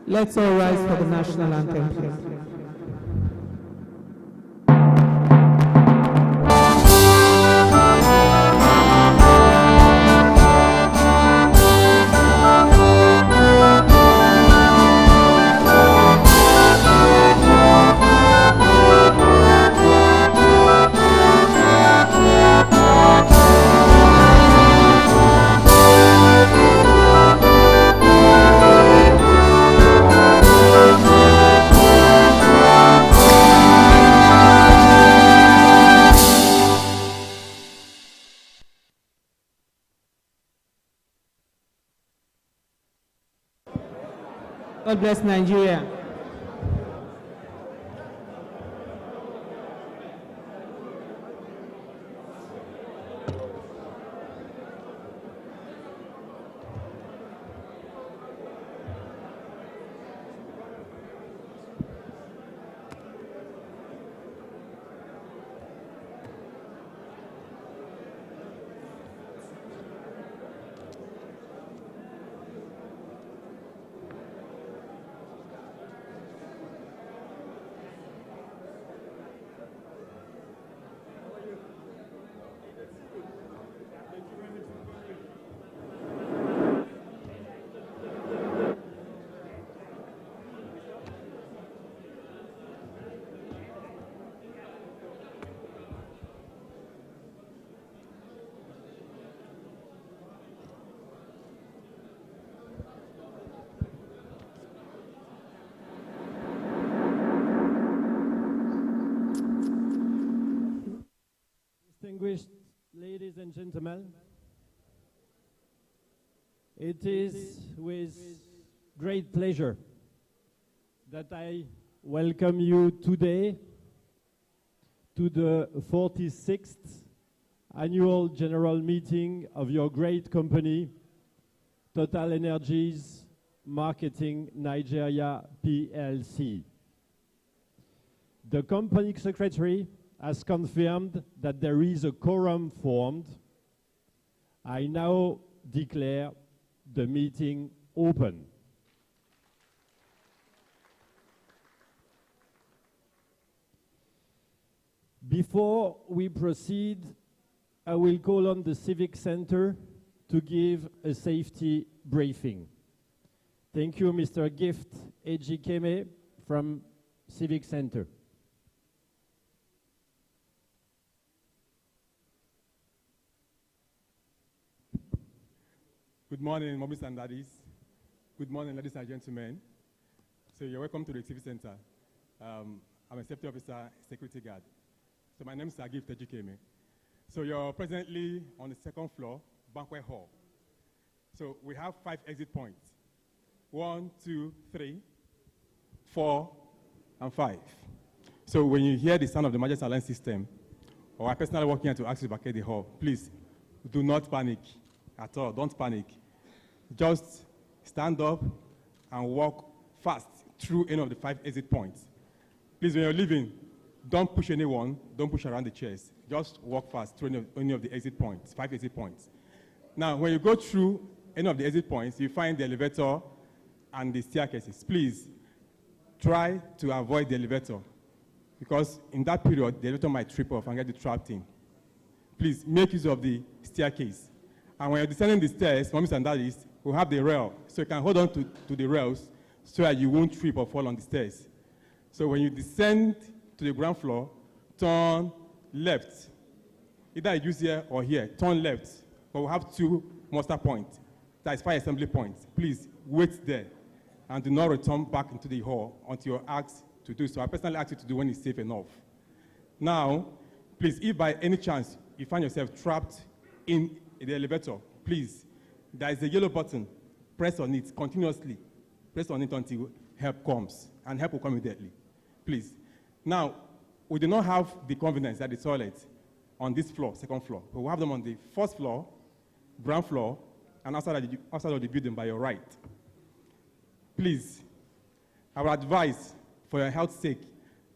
Let's all rise for the national anthem, please. God bless Nigeria. Distinguished ladies and gentlemen, it is with great pleasure that I welcome you today to the 46th annual general meeting of your great company, TotalEnergies Marketing Nigeria PLC. The company secretary has confirmed that there is a quorum formed. I now declare the meeting open. Before we proceed, I will call on the Civic Center to give a safety briefing. Thank you, Mr. Gift Ejikeme from Civic Center. Good morning, mommies and daddies. Good morning, ladies and gentlemen. So you're welcome to the Civic Center. I'm a safety officer, security guard. So my name is Agif Tejikeme. So you're presently on the second floor, banquet hall. So we have 5 exit points. 1, 2, 3, 4, and 5. So when you hear the sound of the emergency alarm system, or I personally walking here to ask you to vacate the hall, please do not panic at all. Don't panic. Just stand up and walk fast through any of the 5 exit points. Please, when you're leaving, don't push anyone. Don't push around the chairs. Just walk fast through any of the exit points, 5 exit points. Now, when you go through any of the exit points, you find the elevator and the staircases. Please try to avoid the elevator, because in that period, the elevator might trip off and get you trapped in. Please make use of the staircase. And when you're descending the stairs, mommies and daddies, we'll have the rail, so you can hold on to the rails so that you won't trip or fall on the stairs. So when you descend to the ground floor, turn left. Either you use here or here, turn left. But we'll have 2 muster points. That is 5 assembly points. Please wait there and do not return back into the hall until you're asked to do so. I personally ask you to do when it's safe enough. Now, please, if by any chance you find yourself trapped in the elevator, please, there is a yellow button. Press on it continuously. Press on it until help comes, and help will come immediately. Please. Now, we do not have the convenience at the toilet on this floor, second floor. But we have them on the first floor, ground floor, and outside of the building by your right. Please, I would advise, for your health's sake,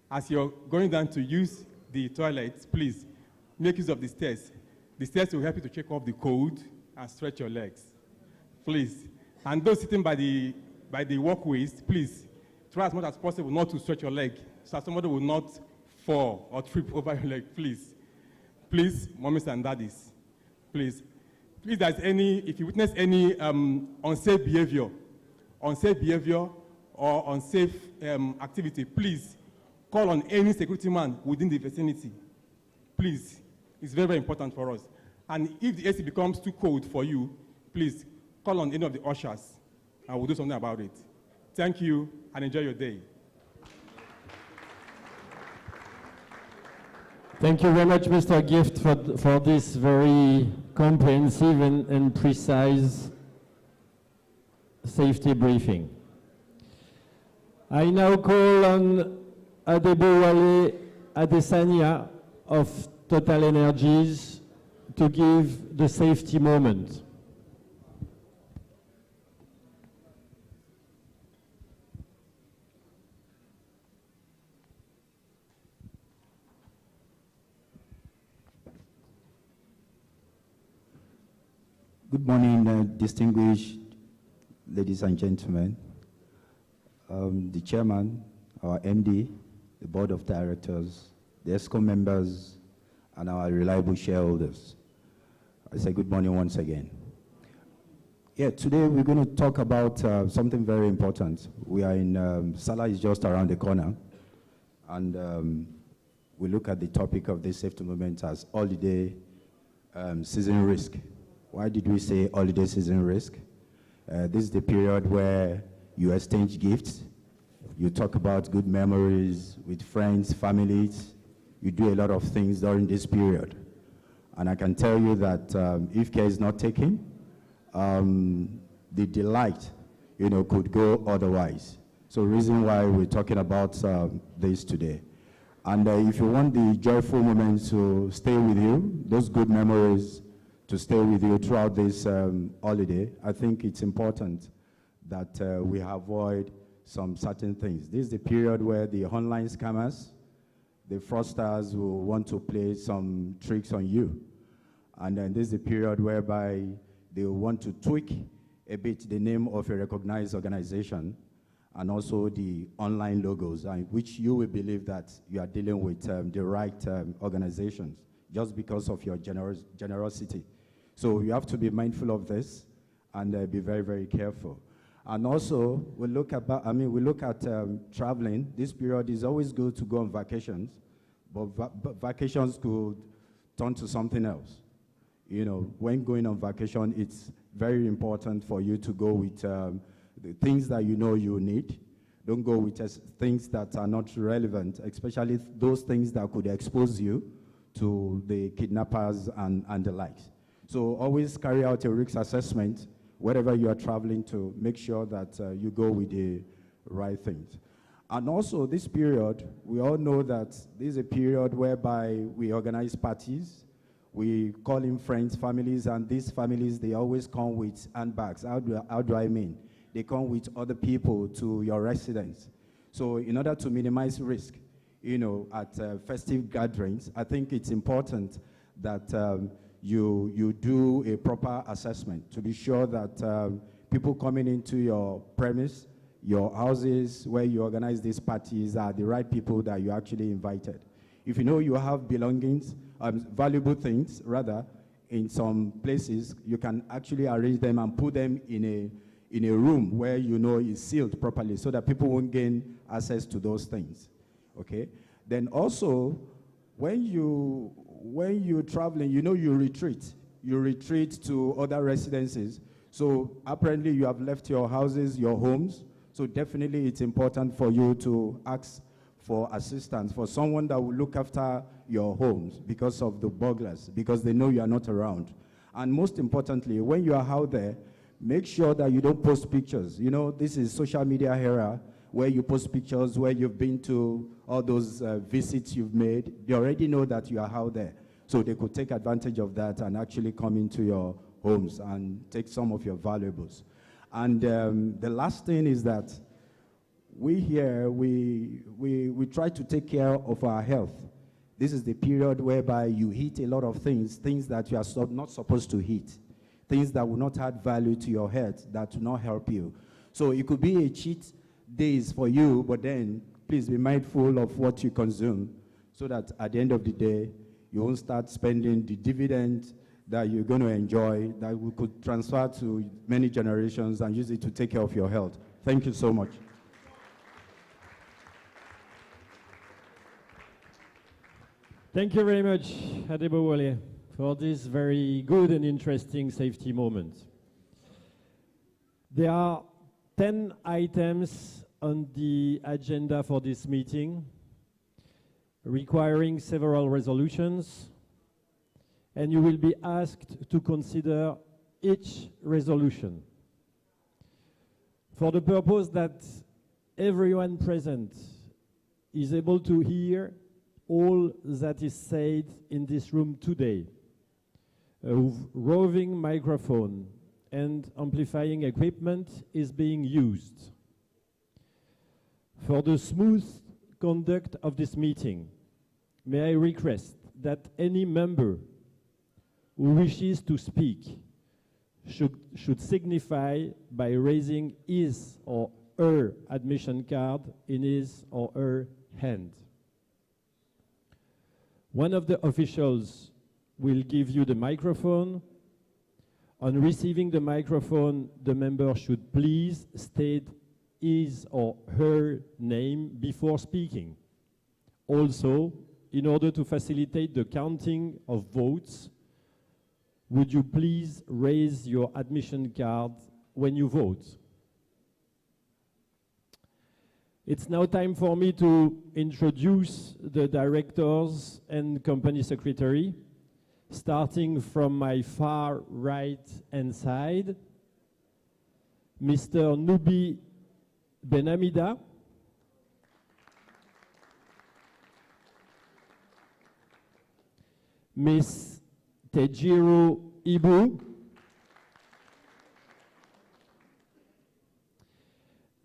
as you're going down to use the toilet, please make use of the stairs. The stairs will help you to check off the cold and stretch your legs. Please. And those sitting by the by the walkways, please try as much as possible not to stretch your leg so that somebody will not fall or trip over your leg, please. Please, mommies and daddies, please. Please, if you witness any unsafe behavior or unsafe activity, please call on any security man within the vicinity. Please, it's very, very important for us. And if the AC becomes too cold for you, please call on any of the ushers and we'll do something about it. Thank you and enjoy your day. Thank you very much, Mr. Gift, for this very comprehensive and precise safety briefing. I now call on Adebowale Adesanya of TotalEnergies to give the safety moment. Good morning, distinguished ladies and gentlemen. The chairman, our MD, the board of directors, the ESCO members, and our reliable shareholders. I say good morning once again. Yeah, today we're going to talk about something very important. We are in, Salah is just around the corner, and we look at the topic of this safety movement as holiday season risk. Why did we say holiday season risk? This is the period where you exchange gifts, you talk about good memories with friends, families, you do a lot of things during this period. And I can tell you that if care is not taken, the delight, could go otherwise. So reason why we're talking about this today. And if you want the joyful moments to stay with you, those good memories to stay with you throughout this holiday, I think it's important that we avoid some certain things. This is the period where the online scammers, the fraudsters will want to play some tricks on you. And then this is the period whereby they will want to tweak a bit the name of a recognized organization and also the online logos, which you will believe that you are dealing with the right organizations just because of your generosity. So you have to be mindful of this and be very, very careful. And also, we look at traveling. This period is always good to go on vacations, but vacations could turn to something else. When going on vacation, it's very important for you to go with the things that you need. Don't go with things that are not relevant, especially those things that could expose you to the kidnappers and the likes. So always carry out a risk assessment wherever you are traveling to make sure that you go with the right things. And also this period, we all know that this is a period whereby we organize parties, we call in friends, families, and these families, they always come with handbags. How do I mean? They come with other people to your residence. So in order to minimize risk, at festive gatherings, I think it's important that you do a proper assessment to be sure that people coming into your premise, your houses where you organize these parties are the right people that you actually invited. If you have belongings, valuable things rather, in some places, you can actually arrange them and put them in a room where is sealed properly so that people won't gain access to those things. Okay? Then also, when you're traveling, you retreat. You retreat to other residences. So apparently you have left your houses, your homes. So definitely it's important for you to ask for assistance, for someone that will look after your homes because of the burglars, because they know you are not around. And most importantly, when you are out there, make sure that you don't post pictures. This is social media era where you post pictures, where you've been to all those visits you've made. They already know that you are out there. So they could take advantage of that and actually come into your homes and take some of your valuables. And the last thing is that we try to take care of our health. This is the period whereby you eat a lot of things that you are not supposed to eat, things that will not add value to your health, that will not help you. So it could be a cheat days for you, but then please be mindful of what you consume so that at the end of the day, you won't start spending the dividend that you're going to enjoy, that we could transfer to many generations and use it to take care of your health. Thank you so much. Thank you very much, Adebowale, for this very good and interesting safety moment. There are 10 items on the agenda for this meeting, requiring several resolutions, and you will be asked to consider each resolution. For the purpose that everyone present is able to hear all that is said in this room today, a roving microphone and amplifying equipment is being used. For the smooth conduct of this meeting, may I request that any member who wishes to speak should signify by raising his or her admission card in his or her hand. One of the officials will give you the microphone. On receiving the microphone, the member should please state his or her name before speaking. Also, in order to facilitate the counting of votes, would you please raise your admission card when you vote? It's now time for me to introduce the directors and company secretary, starting from my far right-hand side, Mr. Nubi Benamida, Miss Tejiro Ibu,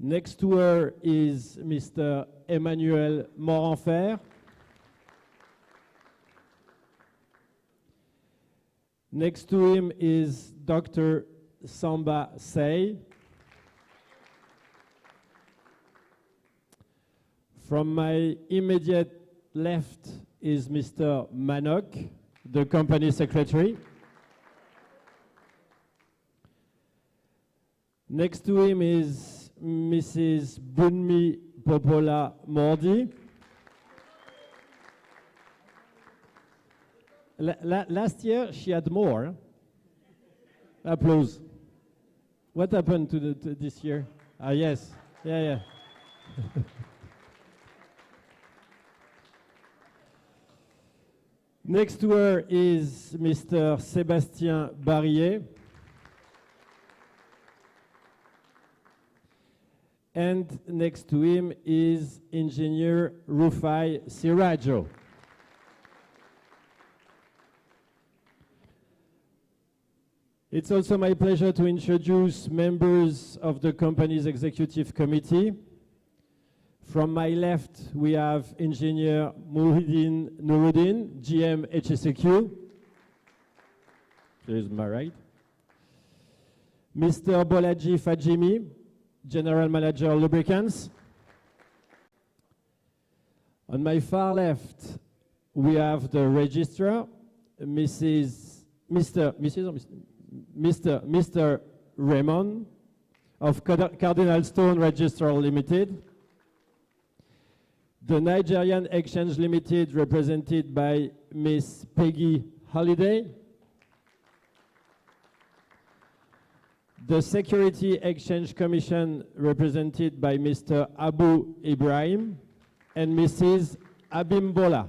next to her is Mr. Emmanuel Moranfer. Next to him is Dr. Samba Say. From my immediate left is Mr. Manok, the company secretary. Next to him is Mrs. Bunmi Popola Mordi. Last year she had more. Applause. What happened to this year? Ah, yes. Yeah. Next to her is Mr. Sébastien Barrier. And next to him is Engineer Rufai Sirajo. It's also my pleasure to introduce members of the company's executive committee. From my left, we have Engineer Muhyiddin Nuruddin, GM HSEQ. Here's my right. Mr. Bolaji Fajimi, General Manager Lubricants. On my far left, we have the registrar, Mr. Raymond of Cardinal Stone Registrar Limited. The Nigerian Exchange Limited, represented by Miss Peggy Holiday. The Security Exchange Commission, represented by Mr. Abu Ibrahim and Mrs. Abimbola.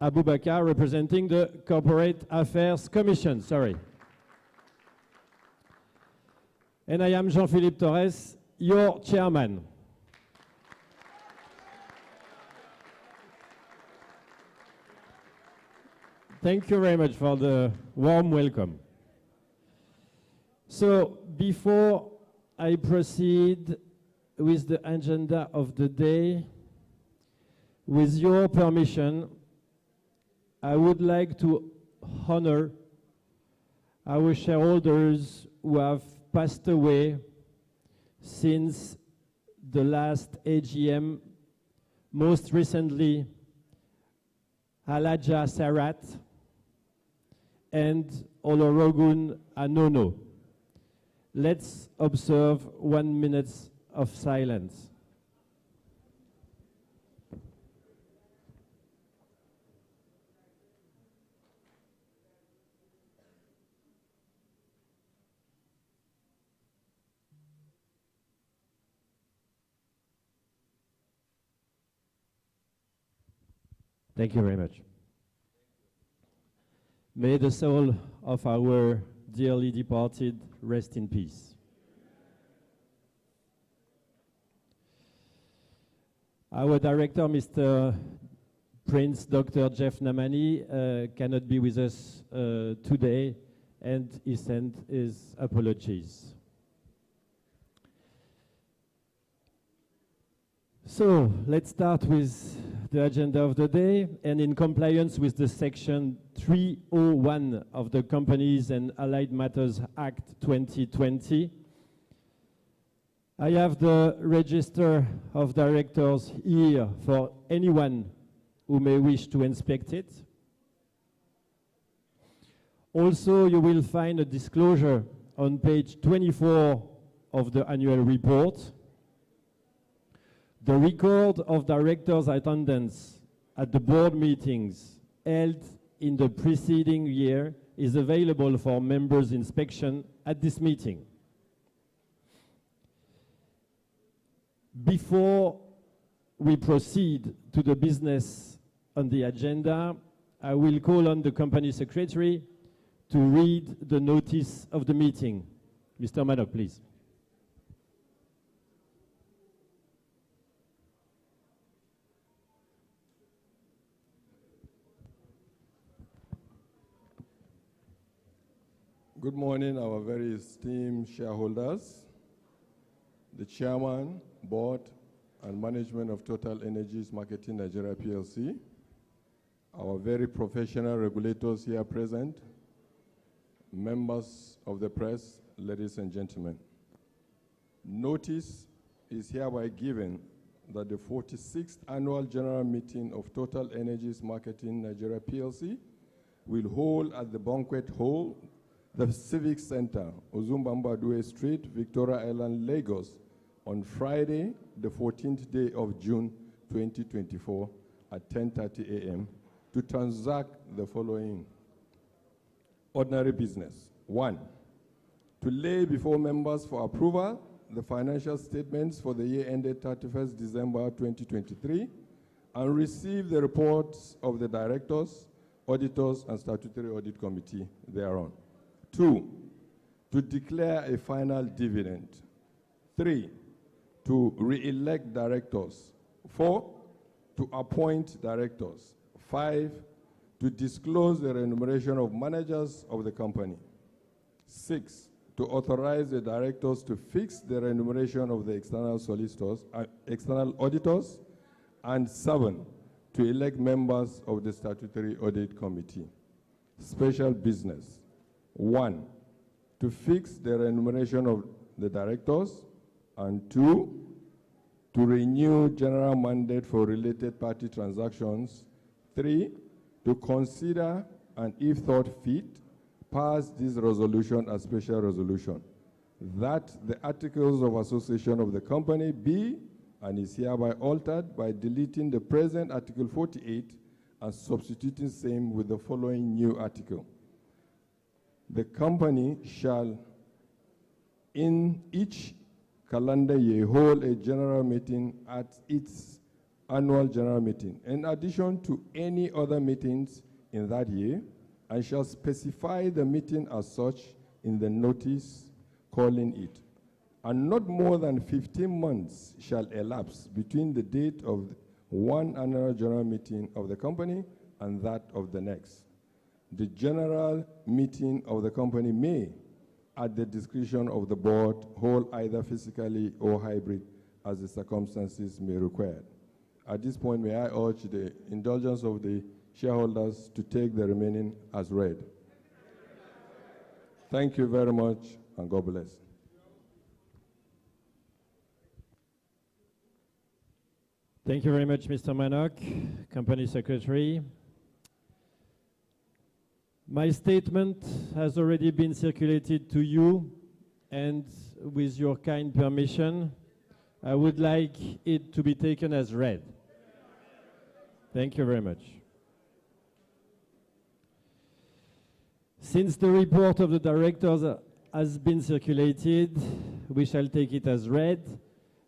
Abu Bakar, representing the Corporate Affairs Commission, sorry. And I am Jean-Philippe Torres, your chairman. Thank you very much for the warm welcome. So before I proceed with the agenda of the day, with your permission, I would like to honor our shareholders who have passed away since the last AGM, most recently Alaja Sarat and Olorogun Anono. Let's observe 1 minute of silence. Thank you very much. May the soul of our dearly departed rest in peace. Our director, Mr. Prince Dr. Jeff Namani, cannot be with us today, and he sent his apologies. So let's start with the agenda of the day, and in compliance with the section 301 of the Companies and Allied Matters Act 2020, I have the register of directors here for anyone who may wish to inspect it. Also, you will find a disclosure on page 24 of the annual report. The record of directors' attendance at the board meetings held in the preceding year is available for members' inspection at this meeting. Before we proceed to the business on the agenda, I will call on the company secretary to read the notice of the meeting. Mr. Maddock, please. Good morning, our very esteemed shareholders, the chairman, board, and management of TotalEnergies Marketing Nigeria PLC, our very professional regulators here present, members of the press, ladies and gentlemen. Notice is hereby given that the 46th Annual General Meeting of TotalEnergies Marketing Nigeria PLC will hold at the Banquet Hall, the Civic Center, Ozumbambadue Street, Victoria Island, Lagos, on Friday, the 14th day of June 2024 at 10:30 a.m. to transact the following ordinary business. 1, to lay before members for approval the financial statements for the year ended 31st December 2023 and receive the reports of the directors, auditors, and statutory audit committee thereon. 2, to declare a final dividend. 3, to re-elect directors. 4, to appoint directors. 5, to disclose the remuneration of managers of the company. 6, to authorize the directors to fix the remuneration of the external solicitors, external auditors. And 7, to elect members of the statutory audit committee. Special business. 1, to fix the remuneration of the directors, and 2, to renew general mandate for related party transactions. 3, to consider and, if thought fit, pass this resolution as special resolution, that the articles of association of the company be and is hereby altered by deleting the present Article 48 and substituting same with the following new article. The company shall, in each calendar year, hold a general meeting at its annual general meeting, in addition to any other meetings in that year, and shall specify the meeting as such in the notice calling it. And not more than 15 months shall elapse between the date of one annual general meeting of the company and that of the next. The general meeting of the company may, at the discretion of the board, hold either physically or hybrid as the circumstances may require. At this point, may I urge the indulgence of the shareholders to take the remaining as read. Thank you very much, and God bless. Thank you very much, Mr. Manock, Company Secretary. My statement has already been circulated to you, and with your kind permission, I would like it to be taken as read. Thank you very much. Since the report of the directors has been circulated, we shall take it as read.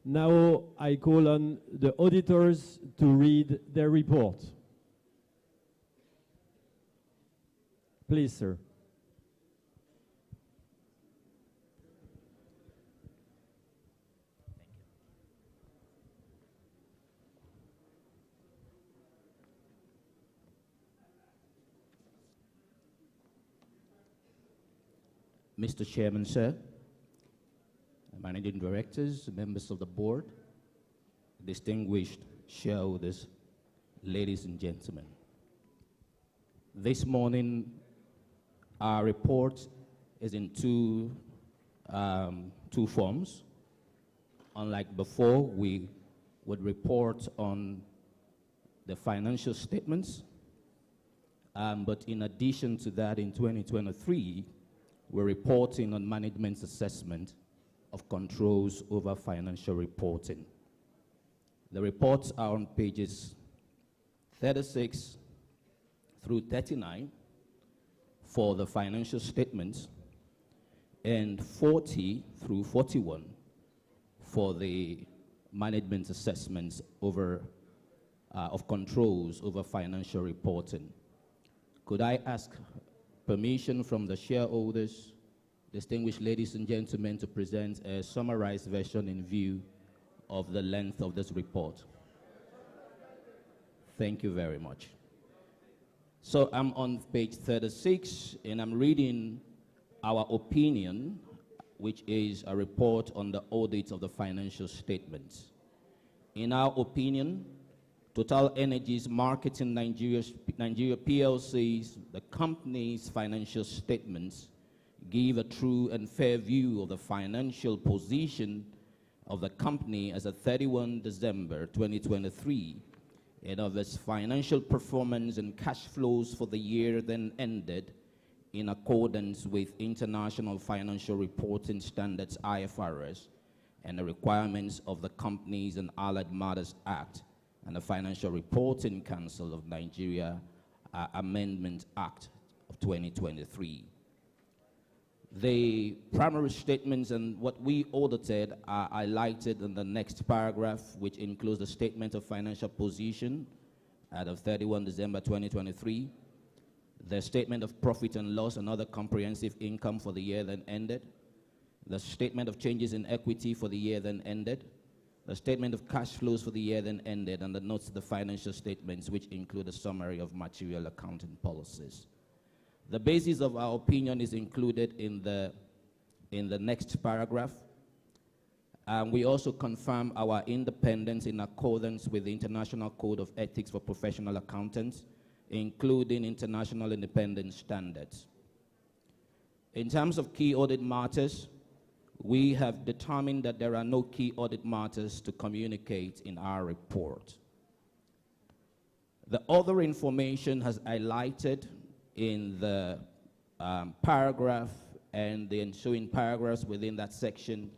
Now I call on the auditors to read their report. Please, sir. Mr. Chairman, sir, managing directors, members of the board, distinguished shareholders, ladies and gentlemen. This morning, our report is in two forms. Unlike before, we would report on the financial statements, but in addition to that, in 2023, we're reporting on management's assessment of controls over financial reporting. The reports are on pages 36 through 39 for the financial statements and 40 through 41 for the management assessments over, of controls over financial reporting. Could I ask permission from the shareholders, distinguished ladies and gentlemen, to present a summarized version in view of the length of this report? Thank you very much. So I'm on page 36, and I'm reading our opinion, which is a report on the audit of the financial statements. In our opinion, TotalEnergies Marketing Nigeria PLC's, the company's financial statements give a true and fair view of the financial position of the company as of 31 December 2023 and of its financial performance and cash flows for the year then ended in accordance with International Financial Reporting Standards IFRS and the requirements of the Companies and Allied Matters Act and the Financial Reporting Council of Nigeria Amendment Act of 2023. The primary statements and what we audited are highlighted in the next paragraph, which includes the statement of financial position as of 31 December 2023, the statement of profit and loss and other comprehensive income for the year then ended, the statement of changes in equity for the year then ended, the statement of cash flows for the year then ended, and the notes to the financial statements, which include a summary of material accounting policies. The basis of our opinion is included in the next paragraph. We also confirm our independence in accordance with the International Code of Ethics for Professional Accountants, including international independent standards. In terms of key audit matters, we have determined that there are no key audit matters to communicate in our report. The other information has highlighted in the paragraph and the ensuing paragraphs within that section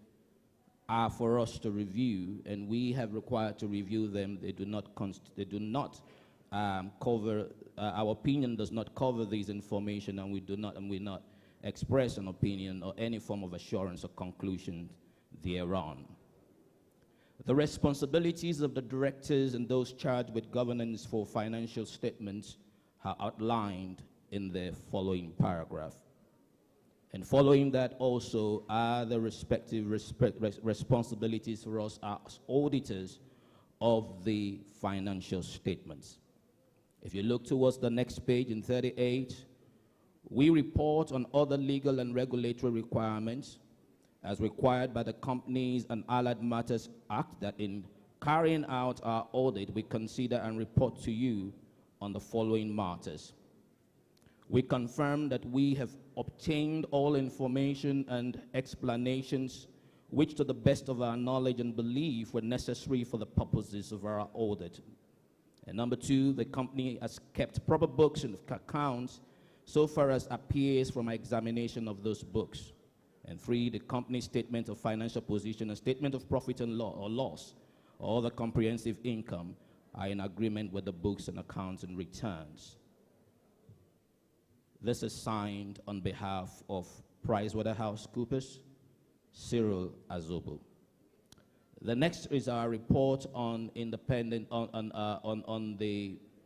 are for us to review, and we have required to review them. They do not cover, our opinion does not cover these information, and we will not express an opinion or any form of assurance or conclusion thereon. The responsibilities of the directors and those charged with governance for financial statements are outlined in the following paragraph. And following that also are the respective responsibilities for us as auditors of the financial statements. If you look towards the next page in 38, we report on other legal and regulatory requirements as required by the Companies and Allied Matters Act, that in carrying out our audit, we consider and report to you on the following matters. We confirm that we have obtained all information and explanations which, to the best of our knowledge and belief, were necessary for the purposes of our audit. And number two, the company has kept proper books and accounts so far as appears from our examination of those books. And three, the company's statement of financial position and statement of profit and loss, or the comprehensive income, are in agreement with the books and accounts and returns. This is signed on behalf of PricewaterhouseCoopers, Cyril Azobo. The next is our report on the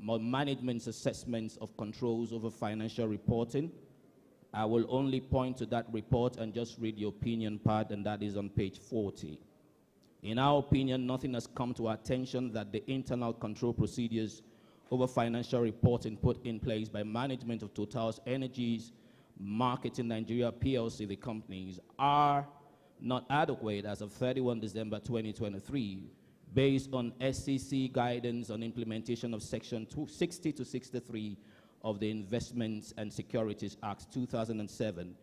management's assessments of controls over financial reporting. I will only point to that report and just read the opinion part, and that is on page 40. In our opinion, nothing has come to our attention that the internal control procedures over financial reporting put in place by management of TotalEnergies Marketing Nigeria PLC, the companies, are not adequate as of 31 December 2023, based on SEC guidance on implementation of Section 260 to 63 of the Investments and Securities Act 2007,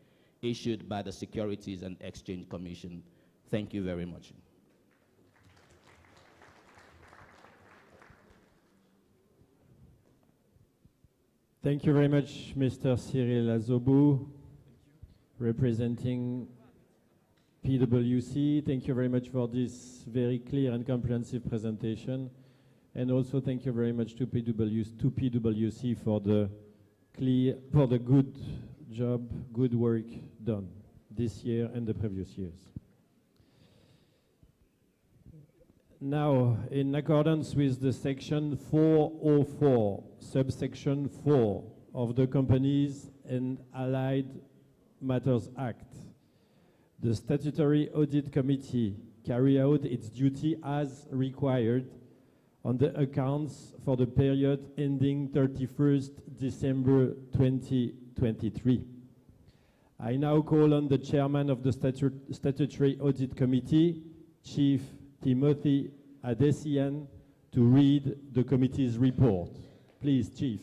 issued by the Securities and Exchange Commission. Thank you very much. Thank you very much, Mr. Cyril Azobo, representing PwC. Thank you very much for this very clear and comprehensive presentation. And also thank you very much to PwC for the good job, good work done this year and the previous years. Now, in accordance with the section 404, subsection 4 of the Companies and Allied Matters Act, the Statutory Audit Committee carry out its duty as required on the accounts for the period ending 31st December 2023. I now call on the chairman of the Statutory Audit Committee, Chief Timothy Adesian, to read the committee's report. Please, Chief.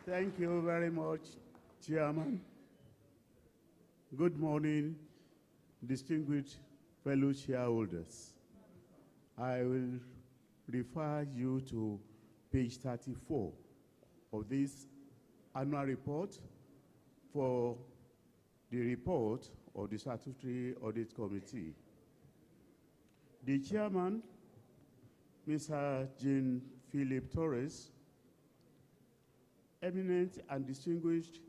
Thank you very much, Chairman. Good morning, distinguished fellow shareholders. I will refer you to page 34 of this annual report for the report of the Statutory Audit Committee. The chairman, Mr. Jean Philip Torres, eminent and distinguished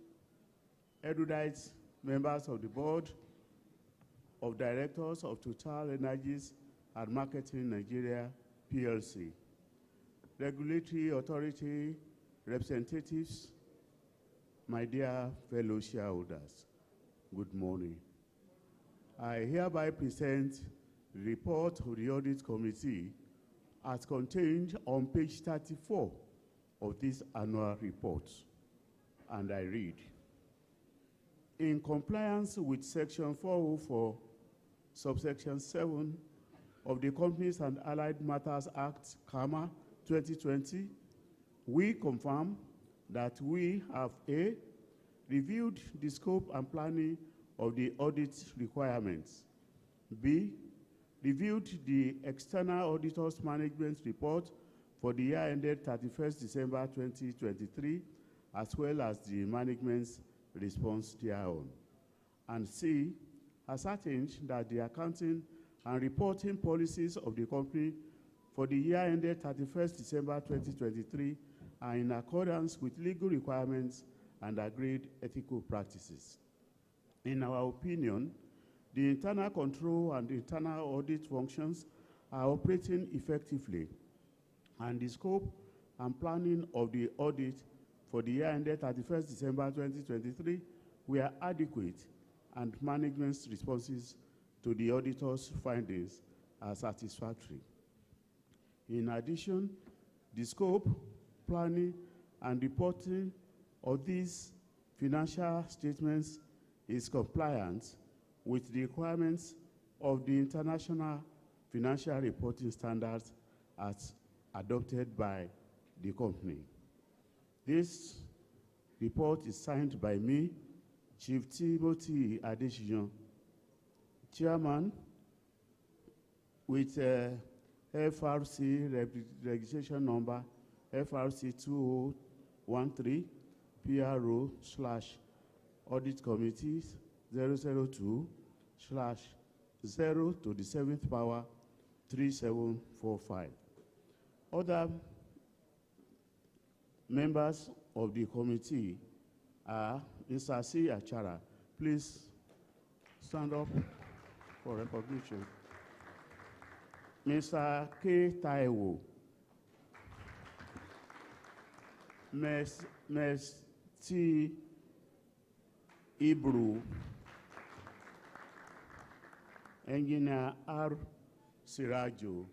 erudite members of the board of directors of TotalEnergies and Marketing Nigeria PLC, regulatory authority representatives, my dear fellow shareholders, good morning. I hereby present the report of the Audit Committee as contained on page 34 of this annual report, and I read. In compliance with Section 404, subsection 7 of the Companies and Allied Matters Act, 2020, we confirm that we have A, reviewed the scope and planning of the audit requirements, B, reviewed the external auditor's management report for the year ended 31st December 2023, as well as the management's response thereon, and C, ascertained that the accounting and reporting policies of the company for the year ended 31st December 2023 are in accordance with legal requirements and agreed ethical practices. In our opinion, the internal control and internal audit functions are operating effectively, and the scope and planning of the audit for the year ended 31st December 2023 were adequate, and management's responses to the auditor's findings are satisfactory. In addition, the scope, planning, and reporting of these financial statements is compliant with the requirements of the International Financial Reporting Standards as adopted by the company. This report is signed by me, Chief Timothy Adesina, Chairman, with FRC registration number FRC 2013 PRO/Audit Committees 002/0 to the 7th power 3745. Other members of the committee are Mr. C. Achara. Please stand up for recognition. Mr. K. Taiwo. Ms. T. Ibru. Engineer R. Sirajo.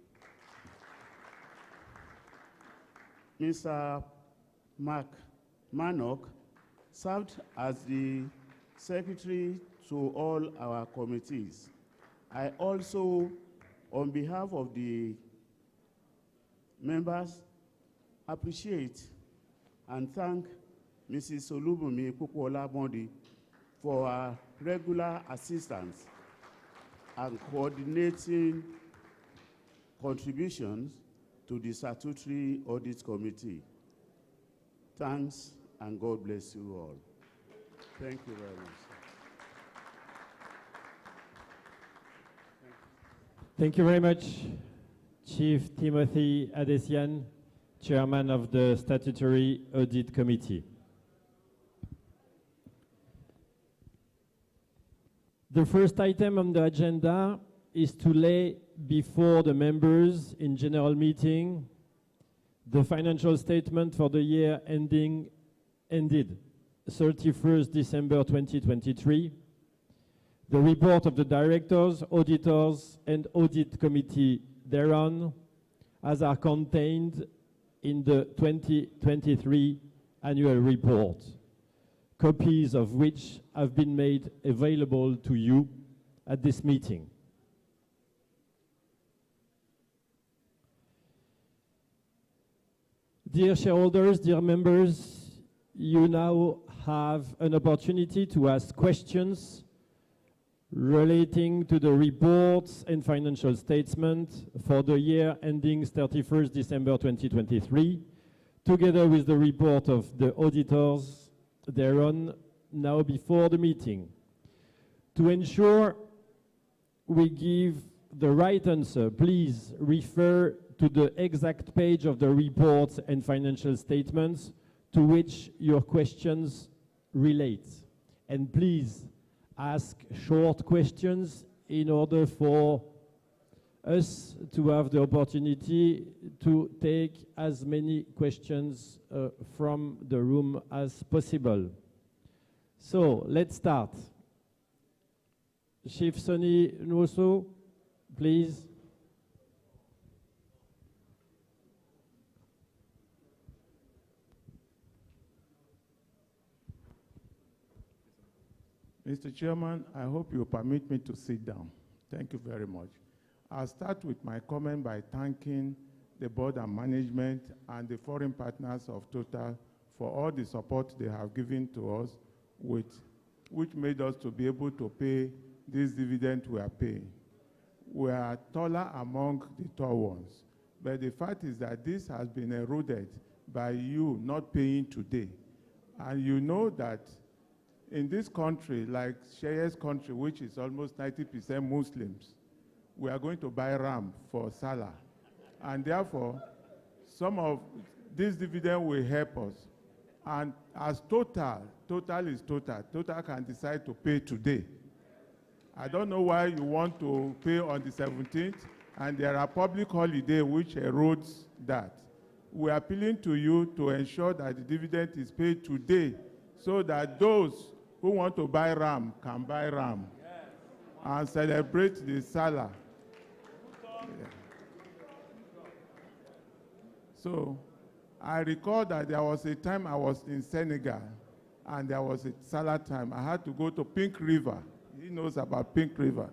Mr. Mark Manok served as the secretary to all our committees. I also, on behalf of the members, appreciate and thank Mrs. Olubunmi Kukwolabondi for her regular assistance and coordinating contributions to the Statutory Audit Committee. Thanks, and God bless you all. Thank you very much. Thank you very much, Chief Timothy Adesina, Chairman of the Statutory Audit Committee. The first item on the agenda is to lay before the members in general meeting the financial statement for the year ended 31st December 2023, the report of the directors, auditors, and audit committee thereon, as are contained in the 2023 annual report, copies of which have been made available to you at this meeting. Dear shareholders, dear members, you now have an opportunity to ask questions relating to the reports and financial statement for the year ending 31st December 2023, together with the report of the auditors thereon, now before the meeting. To ensure we give the right answer, please refer to the exact page of the reports and financial statements to which your questions relate. And please ask short questions in order for us to have the opportunity to take as many questions from the room as possible. So let's start. Chief Sonny Nwosu, please. Mr. Chairman, I hope you permit me to sit down. Thank you very much. I'll start with my comment by thanking the board and management and the foreign partners of Total for all the support they have given to us, which made us to be able to pay this dividend we are paying. We are taller among the tall ones, but the fact is that this has been eroded by you not paying today. And you know that in this country, like Shea's country, which is almost 90% Muslims, we are going to buy ram for Salah. And therefore, some of this dividend will help us. And as Total is Total. Total can decide to pay today. I don't know why you want to pay on the 17th, and there are public holidays which erodes that. We are appealing to you to ensure that the dividend is paid today so that those who want to buy ram can buy ram and celebrate the Salah. Yeah. So I recall that there was a time I was in Senegal and there was a Salah time. I had to go to Pink River. He knows about Pink River,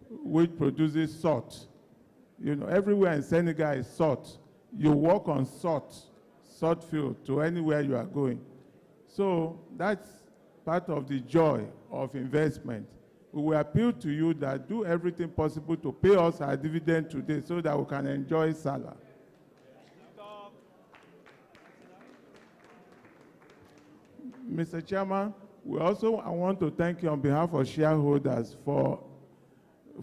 which produces salt. You know, everywhere in Senegal is salt. You walk on salt. sought field to anywhere you are going. So that's part of the joy of investment. We will appeal to you that do everything possible to pay us our dividend today so that we can enjoy Salah. Mr. Chairman, I want to thank you on behalf of shareholders for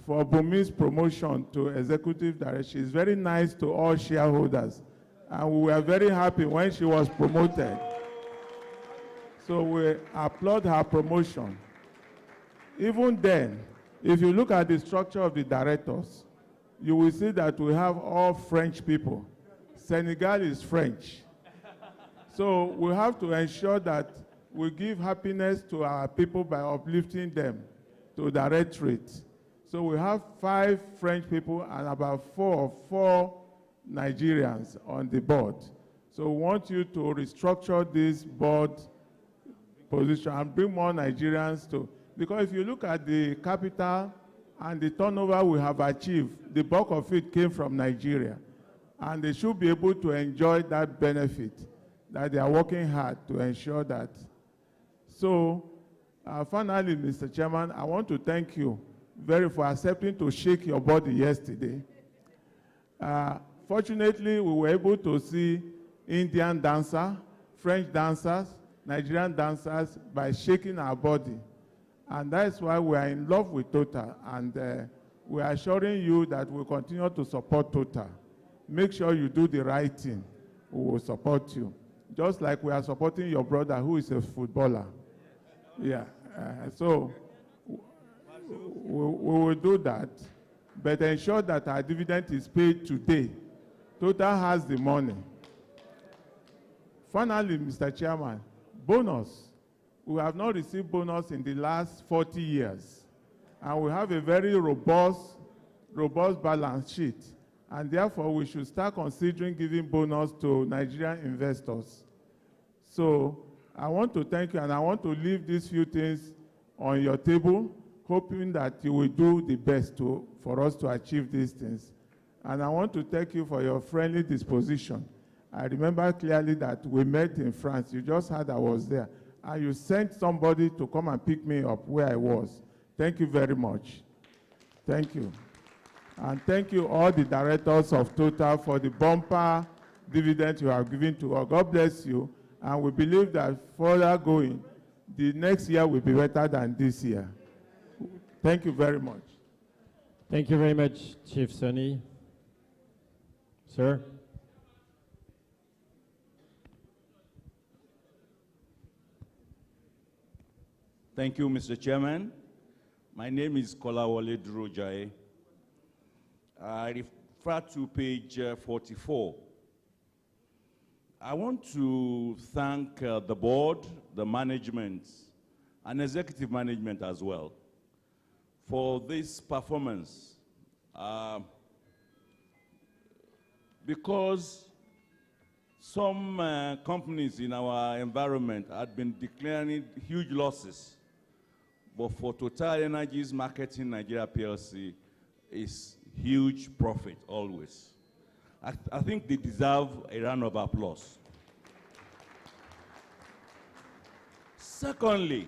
Bumi's promotion to executive director. She's very nice to all shareholders, and we were very happy when she was promoted. So we applaud her promotion. Even then, if you look at the structure of the directors, you will see that we have all French people. Senegal is French. So we have to ensure that we give happiness to our people by uplifting them to directorate. So we have 5 French people and about 4 Nigerians on the board. So we want you to restructure this board position and bring more Nigerians to, because if you look at the capital and the turnover we have achieved, the bulk of it came from Nigeria. And they should be able to enjoy that benefit, that they are working hard to ensure that. So finally, Mr. Chairman, I want to thank you for accepting to shake your body yesterday. Fortunately, we were able to see Indian dancers, French dancers, Nigerian dancers by shaking our body. And that's why we are in love with Total. And we are assuring you that we'll continue to support Total. Make sure you do the right thing. We will support you. Just like we are supporting your brother who is a footballer. Yeah. So we will do that, but ensure that our dividend is paid today. Total has the money. Finally, Mr. Chairman, bonus. We have not received bonus in the last 40 years. And we have a very robust balance sheet. And therefore, we should start considering giving bonus to Nigerian investors. So I want to thank you, and I want to leave these few things on your table, hoping that you will do the best for us to achieve these things. And I want to thank you for your friendly disposition. I remember clearly that we met in France. You just heard I was there. And you sent somebody to come and pick me up where I was. Thank you very much. Thank you. And thank you all the directors of Total for the bumper dividend you have given to us. God bless you. And we believe that further going, the next year will be better than this year. Thank you very much. Thank you very much, Chief Sonny. Sir? Thank you, Mr. Chairman. My name is Kolawole Durojai. I refer to page 44. I want to thank the board, the management, and executive management as well for this performance. Because some companies in our environment had been declaring huge losses, but for TotalEnergies Marketing Nigeria PLC, is huge profit always. I think they deserve a round of applause. Secondly,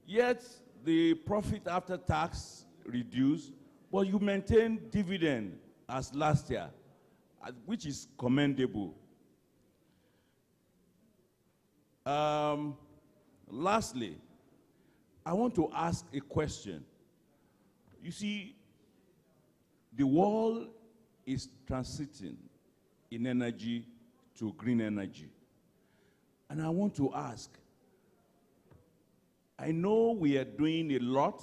yet the profit after tax reduced, but you maintain dividend as last year, which is commendable. Lastly, I want to ask a question. You see, the world is transiting in energy to green energy. And I want to ask, I know we are doing a lot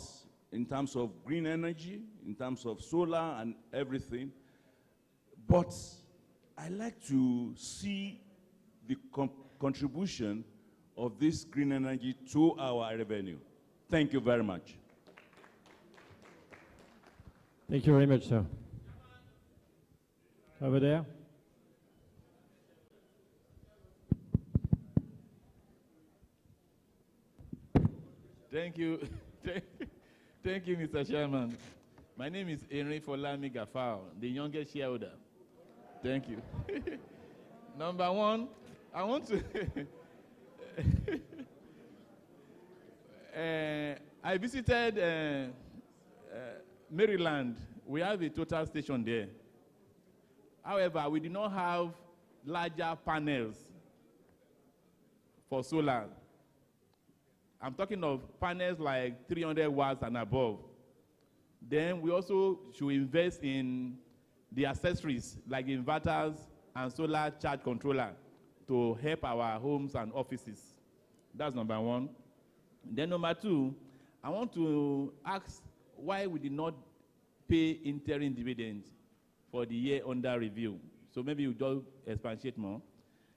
in terms of green energy, in terms of solar and everything, but I like to see the contribution of this green energy to our revenue. Thank you very much. Thank you very much, sir. Over there. Thank you. Thank you, Mr. Chairman. My name is Henry Folami Gafao, the youngest shareholder. Thank you. Number one, I want to. I visited Maryland. We have a Total station there. However, we did not have larger panels for solar. I'm talking of panels like 300 watts and above. Then we also should invest in the accessories like inverters and solar charge controller to help our homes and offices. That's number one. Then number two, I want to ask why we did not pay interim dividends for the year under review. So maybe you just expatiate more.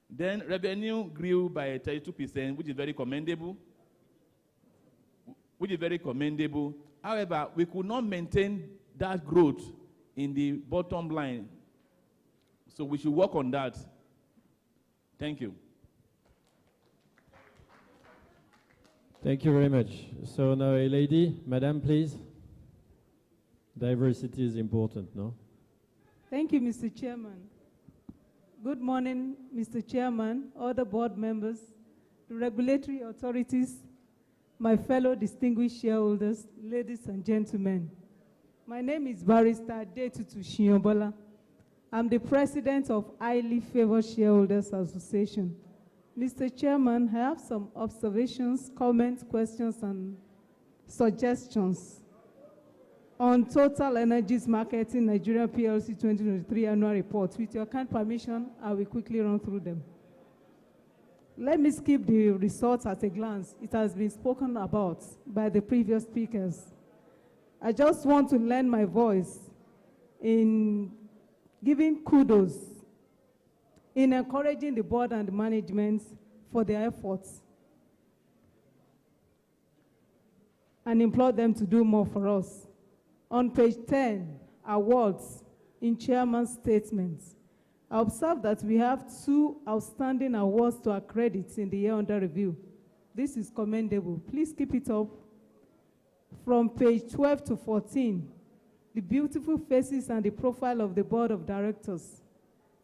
Then revenue grew by 32%, which is very commendable. However, we could not maintain that growth in the bottom line. So we should work on that. Thank you. Thank you very much. So now a lady, madam, please. Diversity is important, no? Thank you, Mr. Chairman. Good morning, Mr. Chairman, other board members, the regulatory authorities, my fellow distinguished shareholders, ladies and gentlemen. My name is Barrister Detutu Shiyombola. I'm the president of Highly Favored Shareholders Association. Mr. Chairman, I have some observations, comments, questions, and suggestions on TotalEnergies Marketing Nigeria PLC 2023 annual report. With your kind permission, I will quickly run through them. Let me skip the results at a glance. It has been spoken about by the previous speakers. I just want to lend my voice in giving kudos, in encouraging the board and the management for their efforts, and implore them to do more for us. On page 10, awards in chairman's statements, I observe that we have 2 outstanding awards to our credits in the year under review. This is commendable. Please keep it up. From page 12 to 14, the beautiful faces and the profile of the board of directors.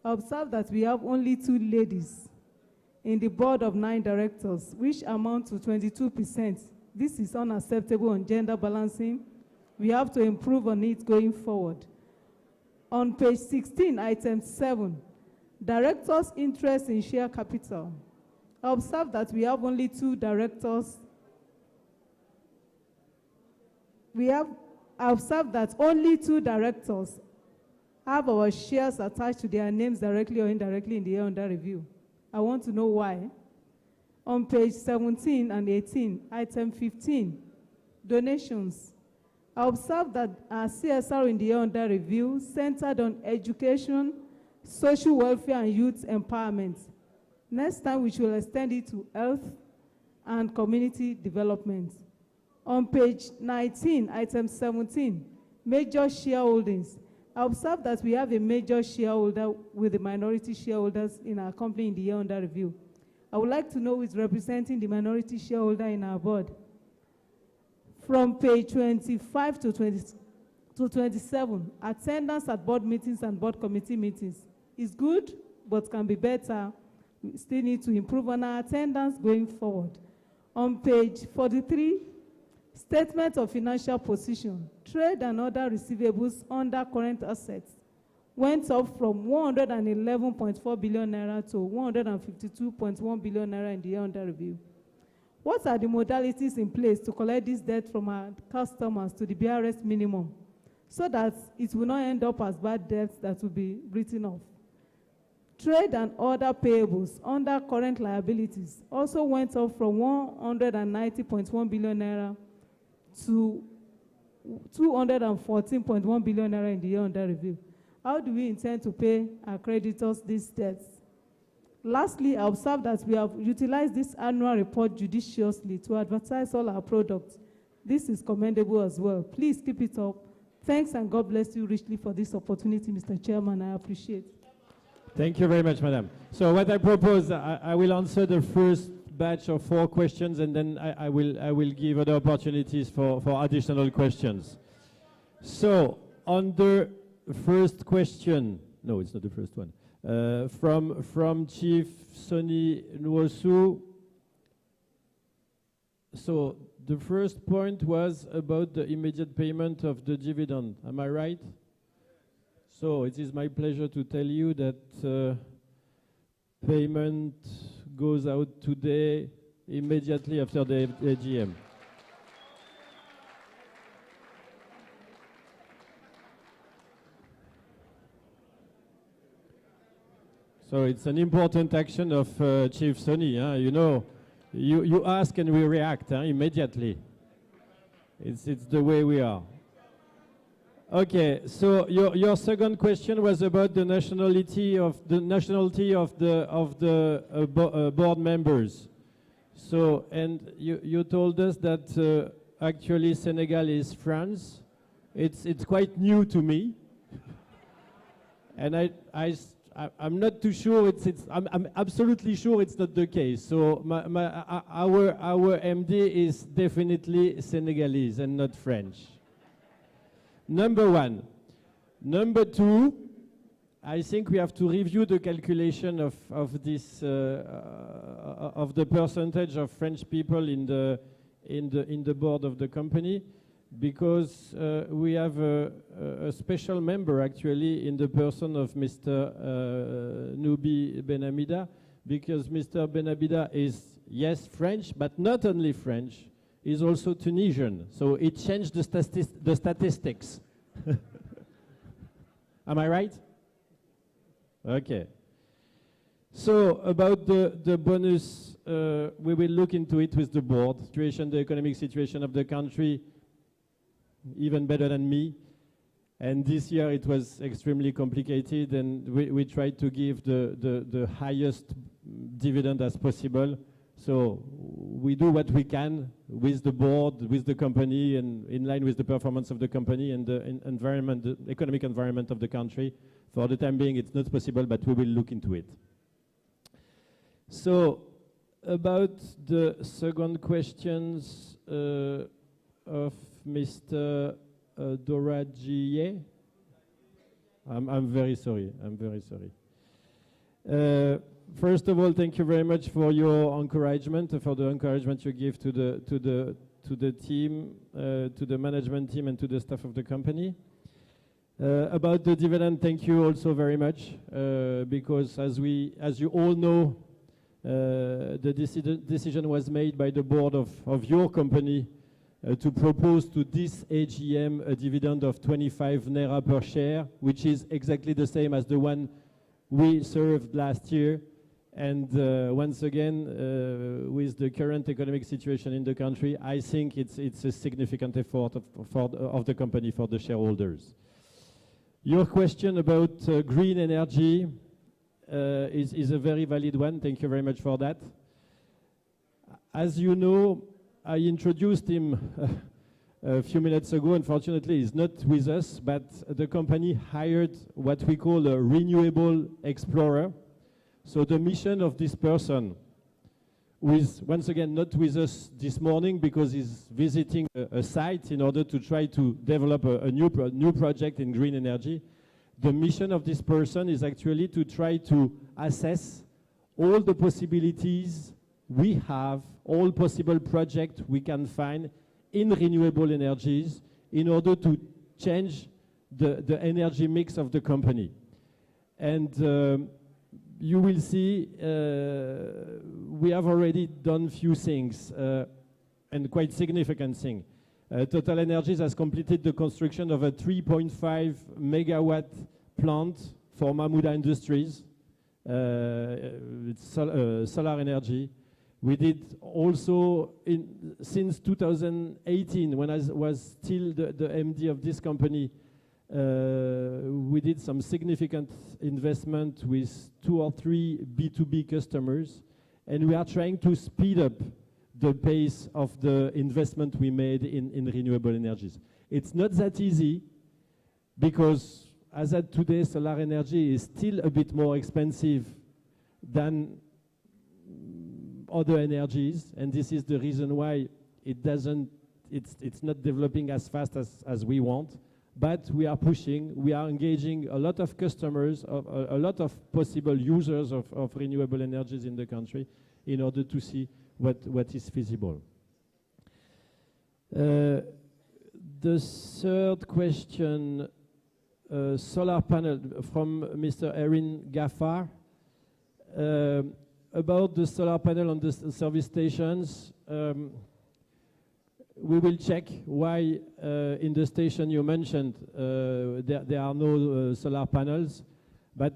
I observe that we have only 2 ladies in the board of 9 directors, which amount to 22%. This is unacceptable on gender balancing. We have to improve on it going forward. On page 16, item 7, directors' interest in share capital. I observe that we have only 2 directors. I observe that only 2 directors have our shares attached to their names directly or indirectly in the year under review. I want to know why. On page 17 and 18, item 15, donations. I observe that our CSR in the year under review centered on education, social welfare, and youth empowerment. Next time, we should extend it to health and community development. On page 19, item 17, major shareholdings. I observe that we have a major shareholder with the minority shareholders in our company in the year under review. I would like to know who is representing the minority shareholder in our board. From page 25 to 27, attendance at board meetings and board committee meetings is good, but can be better. We still need to improve on our attendance going forward. On page 43, statement of financial position, trade and other receivables under current assets went up from 111.4 billion naira to 152.1 billion naira in the year under review. What are the modalities in place to collect this debt from our customers to the BRS minimum so that it will not end up as bad debts that will be written off? Trade and other payables under current liabilities also went up from 190.1 billion naira to 214.1 billion naira in the year under review. How do we intend to pay our creditors these debts? Lastly, I observe that we have utilized this annual report judiciously to advertise all our products. This is commendable as well. Please keep it up. Thanks, and God bless you richly for this opportunity, Mr. Chairman. I appreciate it. Thank you very much, madam. So what I propose, I will answer the first batch of 4 questions, and then I will give other opportunities for additional questions. So on the first question, no, it's not the first one. From Chief Sonny Nwosu. So the first point was about the immediate payment of the dividend. Am I right? So it is my pleasure to tell you that payment goes out today, immediately after the AGM. So it's an important action of Chief Sonny. You know, you ask and we react immediately. It's the way we are. Okay, so your second question was about the nationality of the board members. So, and you told us that actually Senegal is France. It's quite new to me, and I'm not too sure. I'm absolutely sure it's not the case. So our MD is definitely Senegalese and not French. Number one. Number two, I think we have to review the calculation of this of the percentage of French people in the board of the company, because we have a special member actually in the person of Mr. Noubi Benhamida, because Mr. Benhamida is, yes, French, but not only French, he's also Tunisian. So it changed the statistics. Am I right? Okay. So about the bonus, we will look into it with the board. The economic situation of the country, even better than me. And this year it was extremely complicated, and we tried to give the highest dividend as possible. So we do what we can with the board, with the company, and in line with the performance of the company and the environment, the economic environment of the country. For the time being, it's not possible, but we will look into it. So about the second questions of Mr. Doragier. I'm very sorry. I'm very sorry. First of all, thank you very much for your encouragement, for the encouragement you give to the team, to the management team, and to the staff of the company. About the dividend, thank you also very much, because as you all know, the decision was made by the board of your company to propose to this AGM a dividend of 25 naira per share, which is exactly the same as the one we served last year. And once again, with the current economic situation in the country, I think it's a significant effort of the company for the shareholders. Your question about green energy is a very valid one. Thank you very much for that. As you know, I introduced him a few minutes ago. Unfortunately, he's not with us, but the company hired what we call a renewable explorer. So the mission of this person, who is once again not with us this morning because he's visiting a site in order to try to develop a new project in green energy, the mission of this person is actually to try to assess all the possibilities we have, all possible projects we can find in renewable energies in order to change the energy mix of the company. And you will see we have already done few things, and quite significant things. TotalEnergies has completed the construction of a 3.5 megawatt plant for Mahmouda Industries. It's solar energy. We did also, since 2018, when I was still the MD of this company, we did some significant investment with 2 or 3 B2B customers, and we are trying to speed up the pace of the investment we made in renewable energies. It's not that easy, because as at today, solar energy is still a bit more expensive than other energies, and this is the reason why it's not developing as fast as we want. but we are pushing, we are engaging a lot of customers, a lot of possible users of renewable energies in the country in order to see what is feasible. The third question, solar panel from Mr. Erin Gaffar. About the solar panel on the service stations, we will check why in the station you mentioned there are no solar panels. But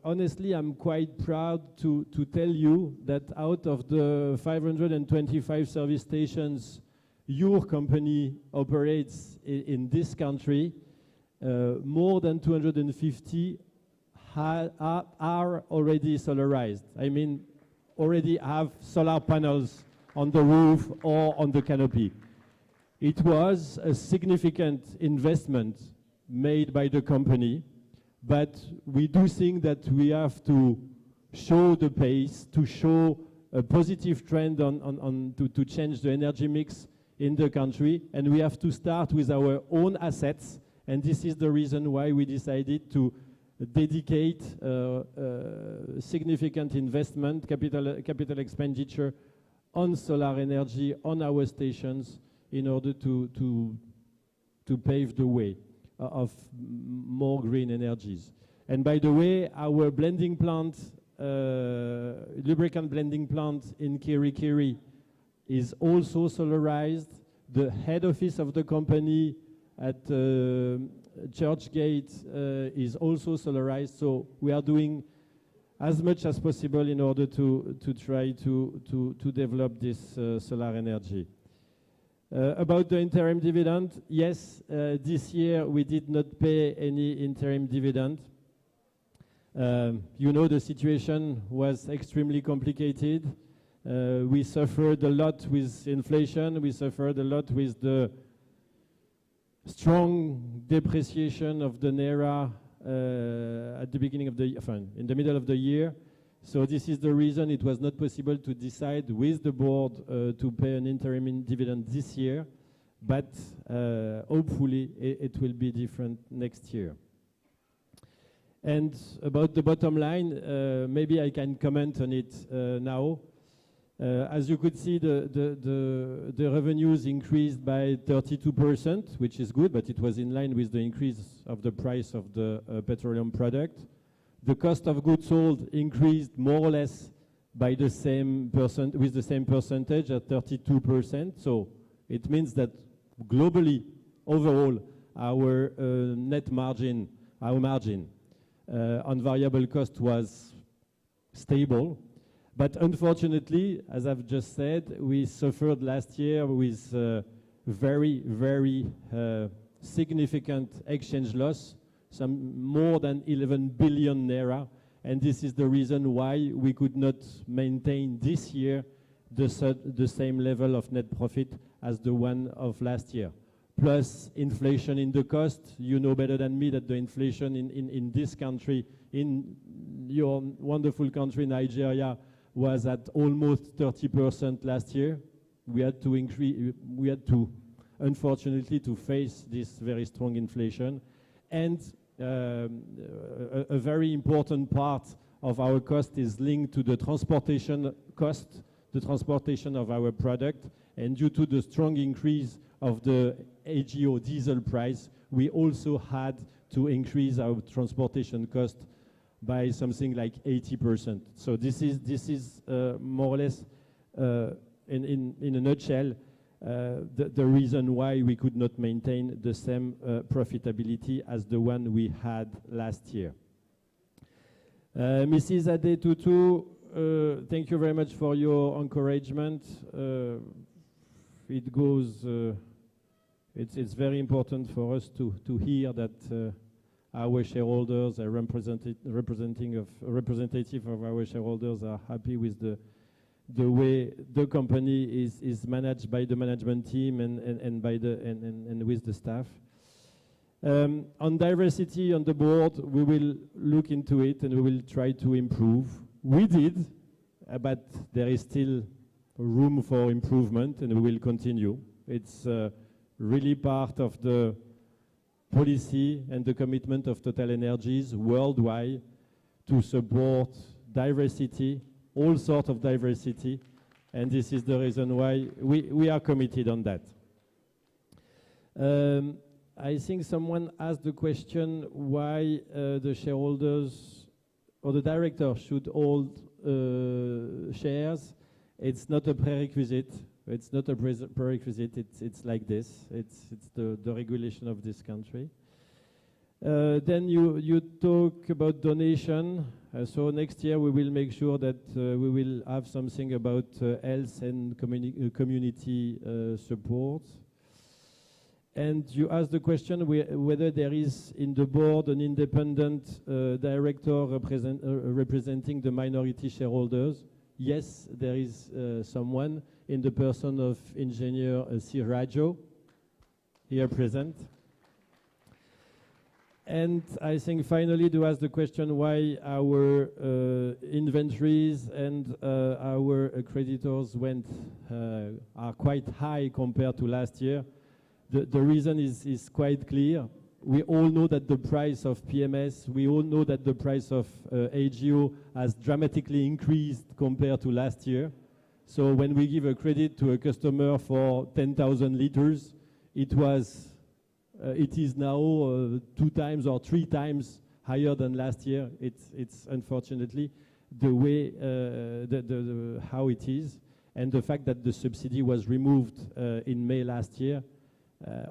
honestly, I'm quite proud to tell you that out of the 525 service stations your company operates in this country, more than 250 are already solarized. I mean, already have solar panels on the roof or on the canopy. It was a significant investment made by the company, but we do think that we have to show the pace, to show a positive trend to change the energy mix in the country, and we have to start with our own assets, and this is the reason why we decided to dedicate significant investment, capital expenditure on solar energy on our stations in order to pave the way of more green energies. And by the way, our blending plant, lubricant blending plant in Kirikiri is also solarized. The head office of the company at Churchgate is also solarized. So we are doing as much as possible in order to try to develop this solar energy. About the interim dividend, yes, this year we did not pay any interim dividend. You know, the situation was extremely complicated. We suffered a lot with inflation. We suffered a lot with the strong depreciation of the Naira at the beginning of the in the middle of the year. So this is the reason it was not possible to decide with the board to pay an interim dividend this year, but hopefully it will be different next year. And about the bottom line, maybe I can comment on it now. As you could see, the revenues increased by 32%, which is good, but it was in line with the increase of the price of the petroleum product. The cost of goods sold increased more or less by the same with the same percentage at 32%. So it means that globally, overall, our net margin, our margin on variable cost was stable. But unfortunately, as I've just said, we suffered last year with very, very significant exchange loss, some more than 11 billion Naira. And this is the reason why we could not maintain this year the same level of net profit as the one of last year. Plus inflation in the cost. You know better than me that the inflation in this country, in your wonderful country, Nigeria, was at almost 30% last year. We had to increase, unfortunately, to face this very strong inflation. And a very important part of our cost is linked to the transportation cost, the transportation of our product. And due to the strong increase of the AGO diesel price, we also had to increase our transportation cost by something like 80%. So this is more or less, in a nutshell, the reason why we could not maintain the same profitability as the one we had last year. Mrs. Adetutu, thank you very much for your encouragement. It's very important for us to hear that our shareholders are representative of our shareholders are happy with the way the company is managed by the management team and with the staff. On diversity on the board, we will look into it and we will try to improve. We did, but there is still room for improvement, and we will continue. It's really part of the policy and the commitment of TotalEnergies worldwide to support diversity, all sorts of diversity, and this is the reason why we are committed on that. I think someone asked the question why the shareholders or the director should hold shares. It's not a prerequisite. It's not a prerequisite. It's like this. It's the regulation of this country. Then you talk about donation. So next year we will make sure that we will have something about health and community support. And you asked the question whether there is in the board an independent director representing the minority shareholders. Yes, there is someone in the person of Engineer Sirajo, here present. And I think finally to ask the question why our inventories and our creditors are quite high compared to last year. The reason is quite clear. We all know that the price of PMS, we all know that the price of AGO has dramatically increased compared to last year. So when we give a credit to a customer for 10,000 liters, it is now 2 times or 3 times higher than last year. It's unfortunately the way how it is, and the fact that the subsidy was removed in May last year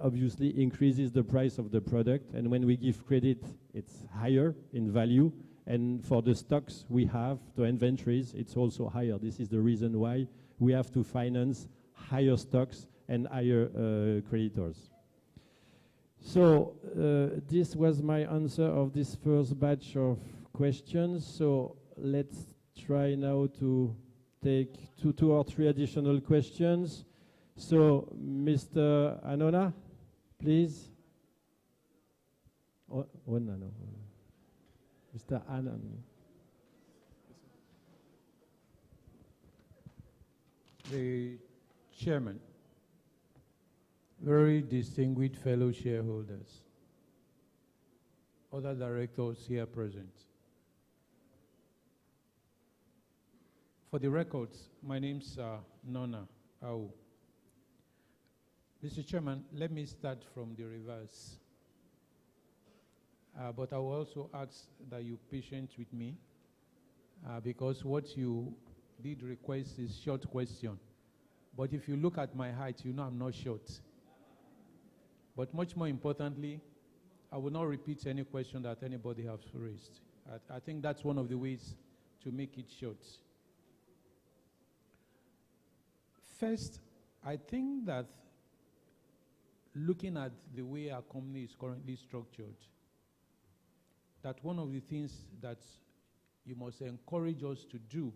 obviously increases the price of the product, and when we give credit, it's higher in value, and for the stocks we have, the inventories, it's also higher. This is the reason why we have to finance higher stocks and higher creditors. So this was my answer of this first batch of questions. So let's try now to take two or three additional questions. So, Mr. Anona, please. Oh, no. Mr. Annan. The Chairman, very distinguished fellow shareholders, other directors here present. For the records, my name's Nona Au. Mr. Chairman, let me start from the reverse. But I will also ask that you patient with me because what you did request is short question. But if you look at my height, you know I'm not short. But much more importantly, I will not repeat any question that anybody has raised. I think that's one of the ways to make it short. First, I think that looking at the way our company is currently structured, that one of the things that you must encourage us to do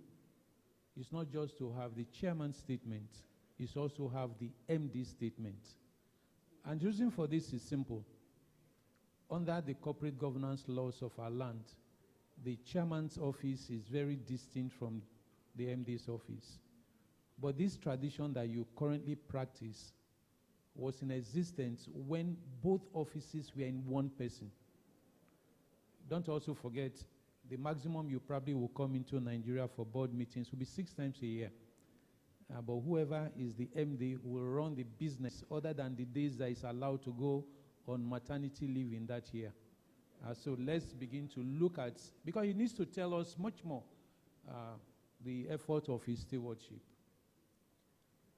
is not just to have the chairman's statement, it's also have the MD statement. And the reason for this is simple. Under the corporate governance laws of our land, the chairman's office is very distinct from the MD's office. But this tradition that you currently practice was in existence when both offices were in one person. Don't also forget, the maximum you probably will come into Nigeria for board meetings will be 6 times a year. But whoever is the MD will run the business other than the days that is allowed to go on maternity leave in that year. So let's begin to look at, because he needs to tell us much more the effort of his stewardship.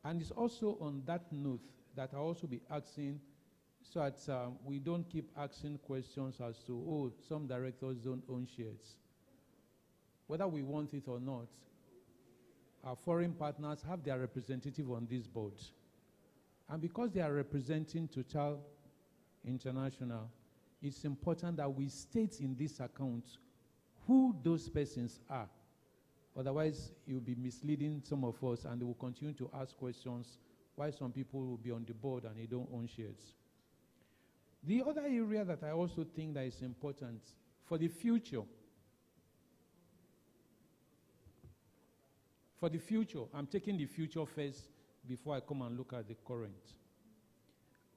And it's also on that note that I'll also be asking, so that we don't keep asking questions as to, oh, some directors don't own shares. Whether we want it or not, our foreign partners have their representative on this board. And because they are representing Total International, it's important that we state in this account who those persons are. Otherwise, it will be misleading some of us, and they will continue to ask questions why some people will be on the board and they don't own shares. The other area that I also think that is important for the future, I'm taking the future first before I come and look at the current.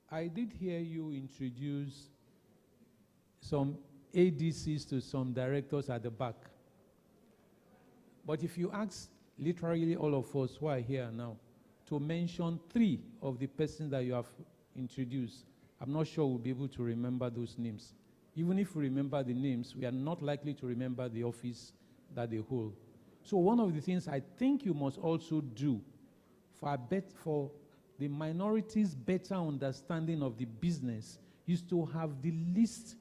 I did hear you introduce some ADCs to some directors at the back. But if you ask literally all of us who are here now to mention 3 of the persons that you have introduced, I'm not sure we'll be able to remember those names. Even if we remember the names, we are not likely to remember the office that they hold. So one of the things I think you must also do for the minorities' better understanding of the business is to have the list,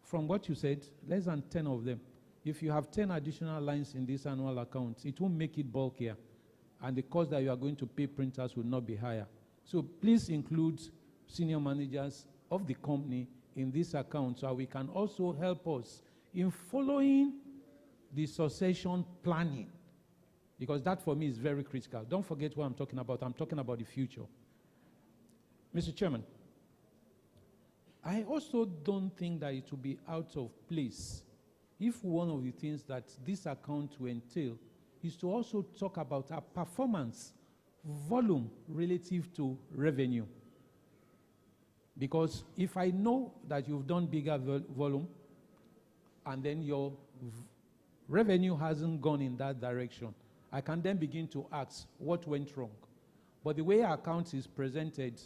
from what you said, less than 10 of them. If you have 10 additional lines in this annual account, it won't make it bulkier, and the cost that you are going to pay printers will not be higher. So please include senior managers of the company in this account so we can also help us in following the succession planning, because that for me is very critical. Don't forget what I'm talking about. I'm talking about the future. Mr. Chairman, I also don't think that it will be out of place if one of the things that this account will entail is to also talk about our performance volume relative to revenue. Because if I know that you've done bigger volume and then your revenue hasn't gone in that direction, I can then begin to ask what went wrong. But the way our account is presented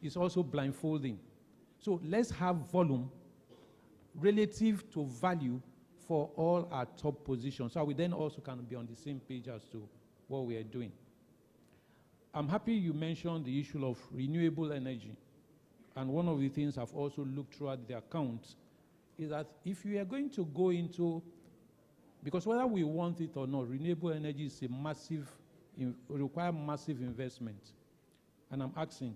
is also blindfolding. So let's have volume relative to value for all our top positions. So we then also can be on the same page as to what we are doing. I'm happy you mentioned the issue of renewable energy. And one of the things I've also looked throughout the account is that if you are going to go into, because whether we want it or not, renewable energy is a massive, require massive investment. And I'm asking,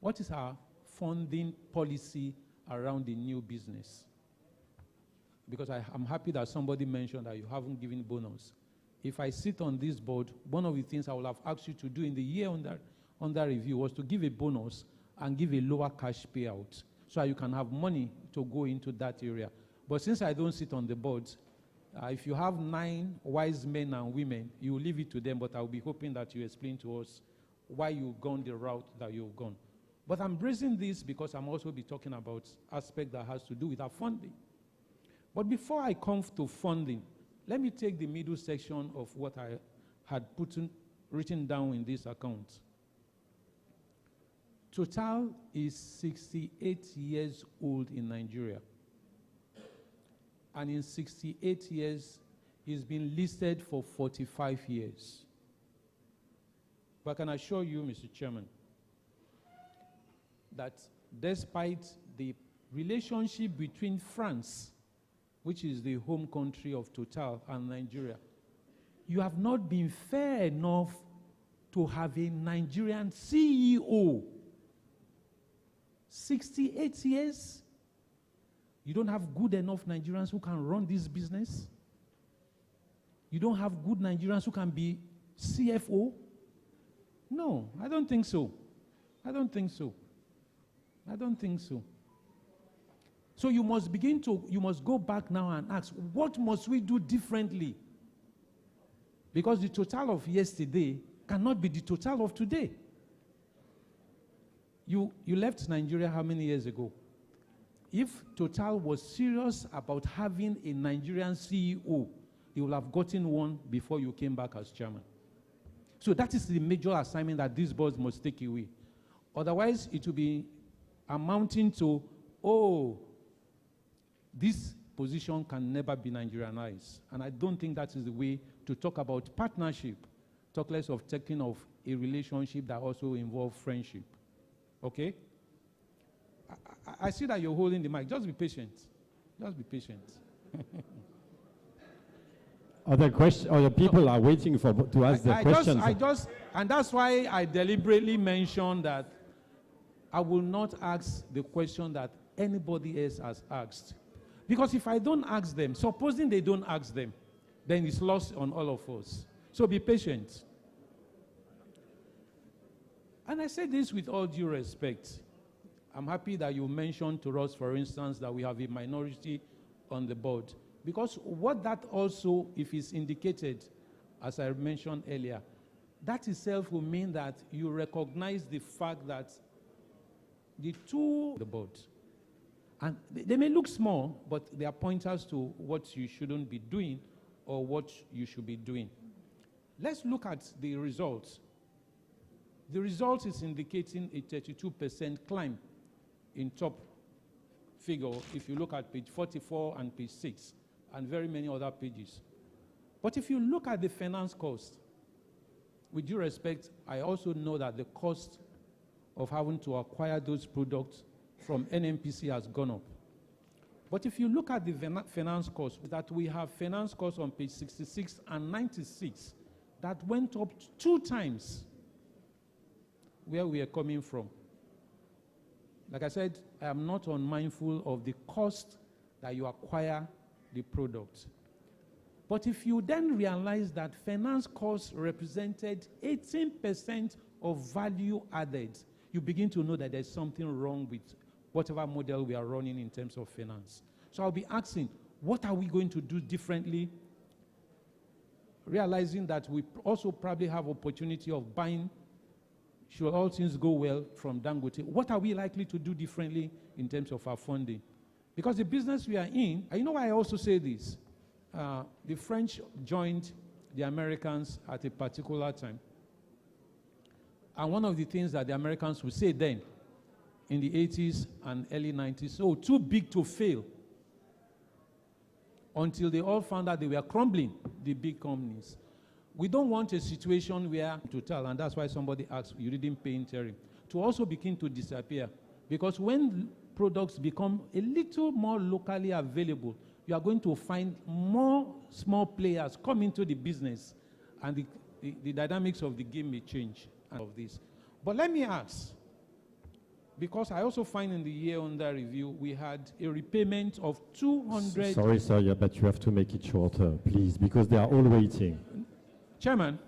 what is our funding policy around the new business? Because I'm happy that somebody mentioned that you haven't given bonus. If I sit on this board, one of the things I will have asked you to do in the year under review was to give a bonus and give a lower cash payout so you can have money to go into that area. But since I don't sit on the board, if you have 9 wise men and women, you will leave it to them, but I'll be hoping that you explain to us why you've gone the route that you've gone. But I'm raising this because I'm also be talking about aspect that has to do with our funding. But before I come to funding, let me take the middle section of what I had written down in this account. Total is 68 years old in Nigeria. And in 68 years, it's been listed for 45 years. But I can assure you, Mr. Chairman, that despite the relationship between France, which is the home country of Total, and Nigeria, you have not been fair enough to have a Nigerian CEO. 68 years? You don't have good enough Nigerians who can run this business? You don't have good Nigerians who can be CFO? No, I don't think so. I don't think so. I don't think so. So you must go back now and ask, what must we do differently? Because the Total of yesterday cannot be the Total of today. You left Nigeria how many years ago? If Total was serious about having a Nigerian CEO, he would have gotten one before you came back as chairman. So that is the major assignment that this board must take away. Otherwise, it will be amounting to, oh, this position can never be Nigerianized. And I don't think that is the way to talk about partnership, talk less of taking of a relationship that also involves friendship. Okay? I see that you're holding the mic. Just be patient. Just be patient. Other people are waiting to ask the questions. And that's why I deliberately mentioned that I will not ask the question that anybody else has asked. Because if I don't ask them, supposing they don't ask them, then it's lost on all of us. So be patient. And I say this with all due respect. I'm happy that you mentioned to us, for instance, that we have a minority on the board. Because what that also, if it's indicated, as I mentioned earlier, that itself will mean that you recognize the fact that the board. And they may look small, but they are pointers to what you shouldn't be doing or what you should be doing. Let's look at the results. The result is indicating a 32% climb in top figure if you look at page 44 and page 6 and very many other pages. But if you look at the finance cost, with due respect, I also know that the cost of having to acquire those products from NMPC has gone up. But if you look at the finance cost, that we have finance costs on page 66 and 96 that went up 2 times where we are coming from. Like I said, I am not unmindful of the cost that you acquire the product. But if you then realize that finance costs represented 18% of value added, you begin to know that there's something wrong with whatever model we are running in terms of finance. So I'll be asking, what are we going to do differently? Realizing that we also probably have opportunity of buying, should all things go well, from Dangote. What are we likely to do differently in terms of our funding? Because the business we are in, and you know why I also say this? The French joined the Americans at a particular time. And one of the things that the Americans would say then, in the 80s and early 90s, oh, too big to fail. Until they all found out they were crumbling, the big companies. We don't want a situation where Total, and that's why somebody asked, you didn't pay interim, to also begin to disappear. Because when products become a little more locally available, you are going to find more small players come into the business, and the dynamics of the game may change of this. But let me ask, because I also find in the year under review, we had a repayment of 200... Sorry, sir, yeah, but you have to make it shorter, please, because they are all waiting. Chairman,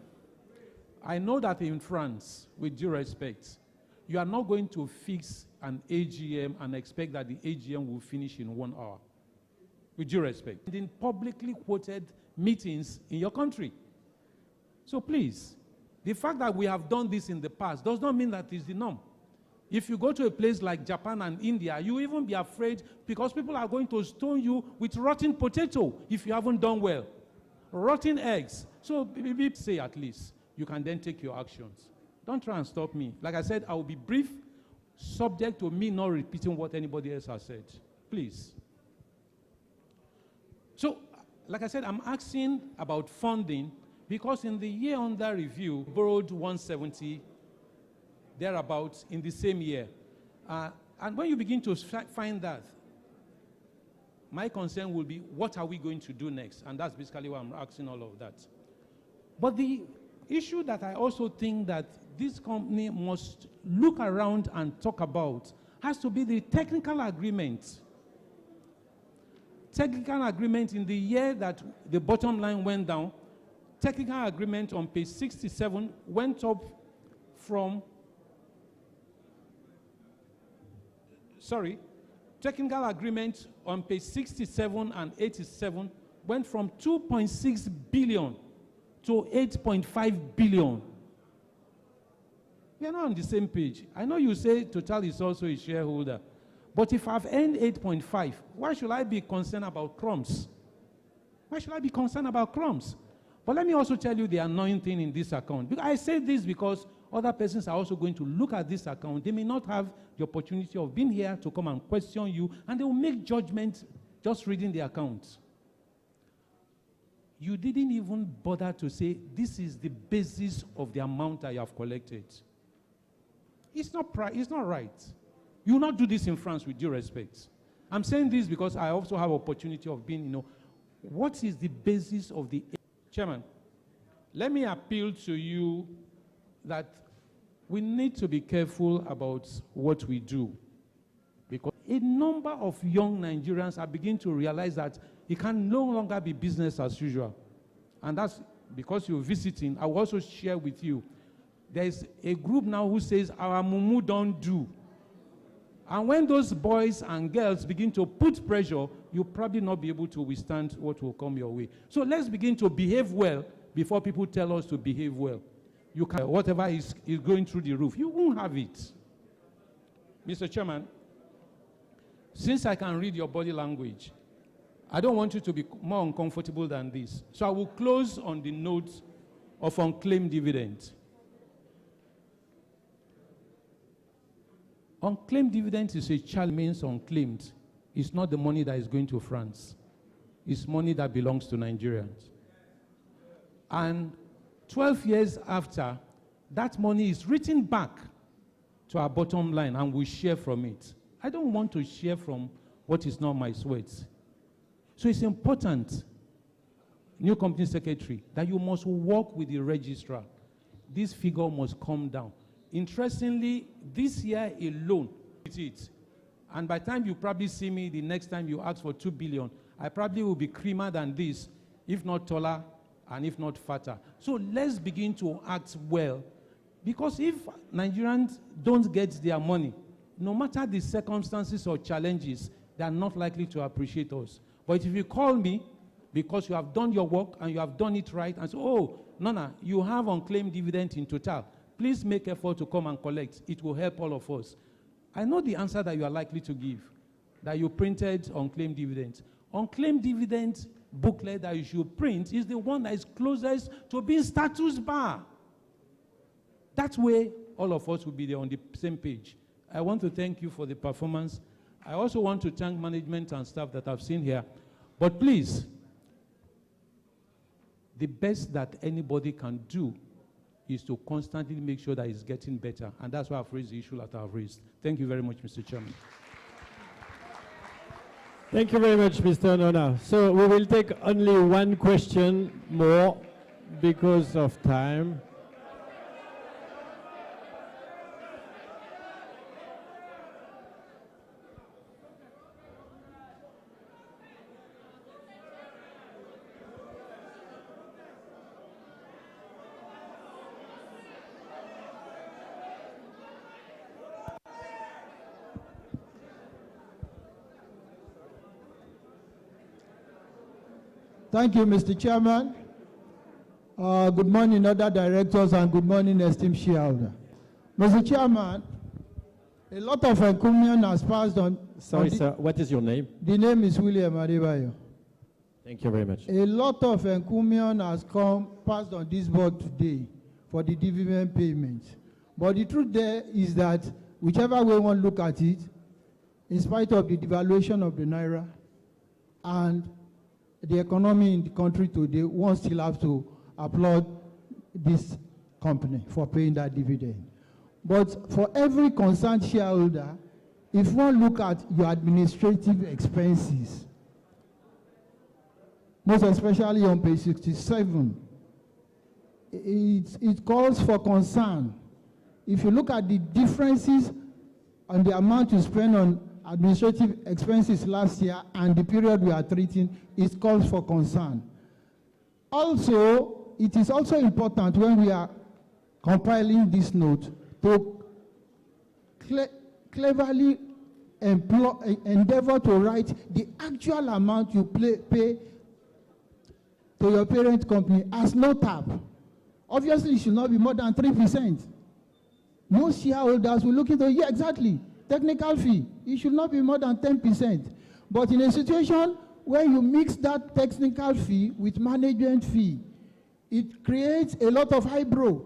I know that in France, with due respect, you are not going to fix an AGM and expect that the AGM will finish in 1 hour. With due respect. In publicly quoted meetings in your country. So please, the fact that we have done this in the past does not mean that it's the norm. If you go to a place like Japan and India, you even be afraid because people are going to stone you with rotten potato if you haven't done well. Rotten eggs. So maybe say at least, you can then take your actions. Don't try and stop me. Like I said, I will be brief, subject to me not repeating what anybody else has said. Please. So, like I said, I'm asking about funding because in the year under review, borrowed 170 thereabouts in the same year. And when you begin to find that, my concern will be, what are we going to do next? And that's basically why I'm asking all of that. But the issue that I also think that this company must look around and talk about has to be the technical agreement. Technical agreement in the year that the bottom line went down, technical agreement on page 67 went up from, technical agreement on page 67 and 87 went from 2.6 billion to 8.5 billion. We are not on the same page. I know you say Total is also a shareholder, but if I've earned 8.5, why should I be concerned about crumbs? Why should I be concerned about crumbs? But let me also tell you the annoying thing in this account. I say this because other persons are also going to look at this account. They may not have the opportunity of being here to come and question you, and they will make judgments just reading the account. You didn't even bother to say, this is the basis of the amount that you have collected. It's not right. You will not do this in France with due respect. I'm saying this because I also have opportunity of being, what is the basis of the... Chairman, let me appeal to you that we need to be careful about what we do. Because a number of young Nigerians are beginning to realize that it can no longer be business as usual. And that's because you're visiting. I will also share with you. There's a group now who says, our mumu don't do. And when those boys and girls begin to put pressure, you'll probably not be able to withstand what will come your way. So let's begin to behave well before people tell us to behave well. You can, whatever is going through the roof, you won't have it. Mr. Chairman, Since I can read your body language, I don't want you to be more uncomfortable than this. So I will close on the note of unclaimed dividend. Unclaimed dividend is a challenge, means unclaimed. It's not the money that is going to France. It's money that belongs to Nigerians. And 12 years after, that money is written back to our bottom line and we share from it. I don't want to share from what is not my sweat. So it's important, new company secretary, that you must work with the registrar. This figure must come down. Interestingly, this year alone, and by the time you probably see me the next time you ask for 2 billion, I probably will be creamer than this, if not taller and if not fatter. So let's begin to act well. Because if Nigerians don't get their money, no matter the circumstances or challenges, they are not likely to appreciate us. But if you call me because you have done your work and you have done it right, and say, oh, Nana, you have unclaimed dividend in Total, please make effort to come and collect. It will help all of us. I know the answer that you are likely to give, that you printed unclaimed dividends. Unclaimed dividend booklet that you should print is the one that is closest to being status bar. That way, all of us will be there on the same page. I want to thank you for the performance. I also want to thank management and staff that I've seen here. But please, the best that anybody can do is to constantly make sure that it's getting better. And that's why I've raised the issue that I've raised. Thank you very much, Mr. Chairman. Thank you very much, Mr. Nona. So we will take only one question more because of time. Thank you, Mr. Chairman. Good morning, other directors, and good morning, esteemed shareholder. Mr. Chairman, a lot of encomium has passed on. Sorry, sir, what is your name? The name is William Adebayo. Thank you very much. A lot of encomium has passed on this board today for the dividend payment. But the truth there is that whichever way one look at it, in spite of the devaluation of the Naira and the economy in the country today, one still have to applaud this company for paying that dividend. But for every concerned shareholder, if one look at your administrative expenses, most especially on page 67, it calls for concern. If you look at the differences on the amount you spend on administrative expenses last year and the period we are treating, it calls for concern. Also, it is also important when we are compiling this note to cleverly endeavor to write the actual amount you pay to your parent company as no tap. Obviously, it should not be more than 3%. Most shareholders will look into, yeah, exactly, technical fee. It should not be more than 10%. But in a situation where you mix that technical fee with management fee, it creates a lot of eyebrow.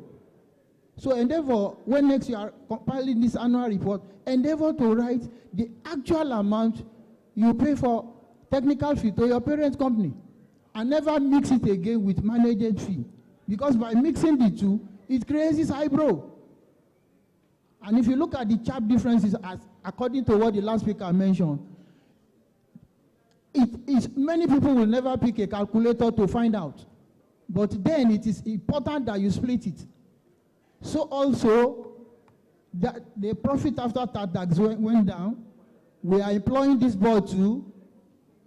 So endeavor, when next you are compiling this annual report, endeavor to write the actual amount you pay for technical fee to your parent company, and never mix it again with management fee. Because by mixing the two, it creates this eyebrow. And if you look at the sharp differences, as according to what the last speaker mentioned, many people will never pick a calculator to find out. But then it is important that you split it. So also, that the profit after tax went down. We are employing this board to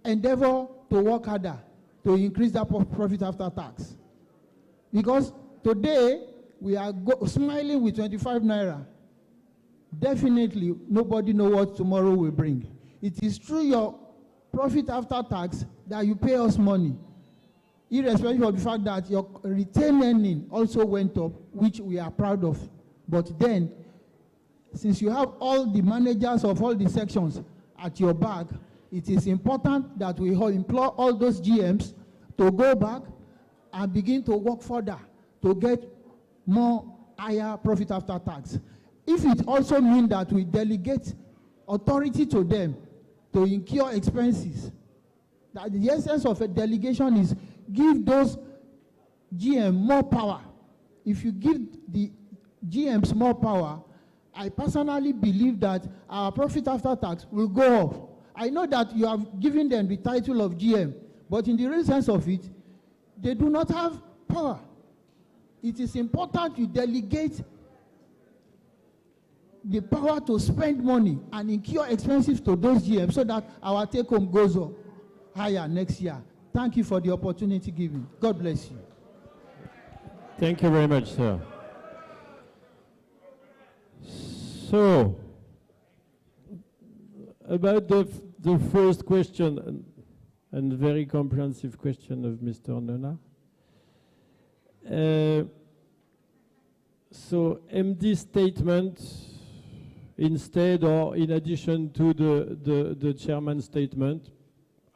endeavor to work harder to increase that profit after tax. Because today, we are smiling with 25 Naira. Definitely, nobody knows what tomorrow will bring. It is through your profit after tax that you pay us money, irrespective of the fact that your retained earning also went up, which we are proud of. But then, since you have all the managers of all the sections at your back, it is important that we implore all those GMs to go back and begin to work further to get more higher profit after tax. If it also means that we delegate authority to them to incur expenses, that the essence of a delegation is give those GM more power. If you give the GMs more power, I personally believe that our profit after tax will go up. I know that you have given them the title of GM, but in the real sense of it, they do not have power. It is important you delegate the power to spend money and incur expenses to those GMs so that our take-home goes up higher next year. Thank you for the opportunity given. God bless you. Thank you very much, sir. So, about the first question, and very comprehensive question of Mr. Nona. So, MD statement instead or in addition to the chairman's statement,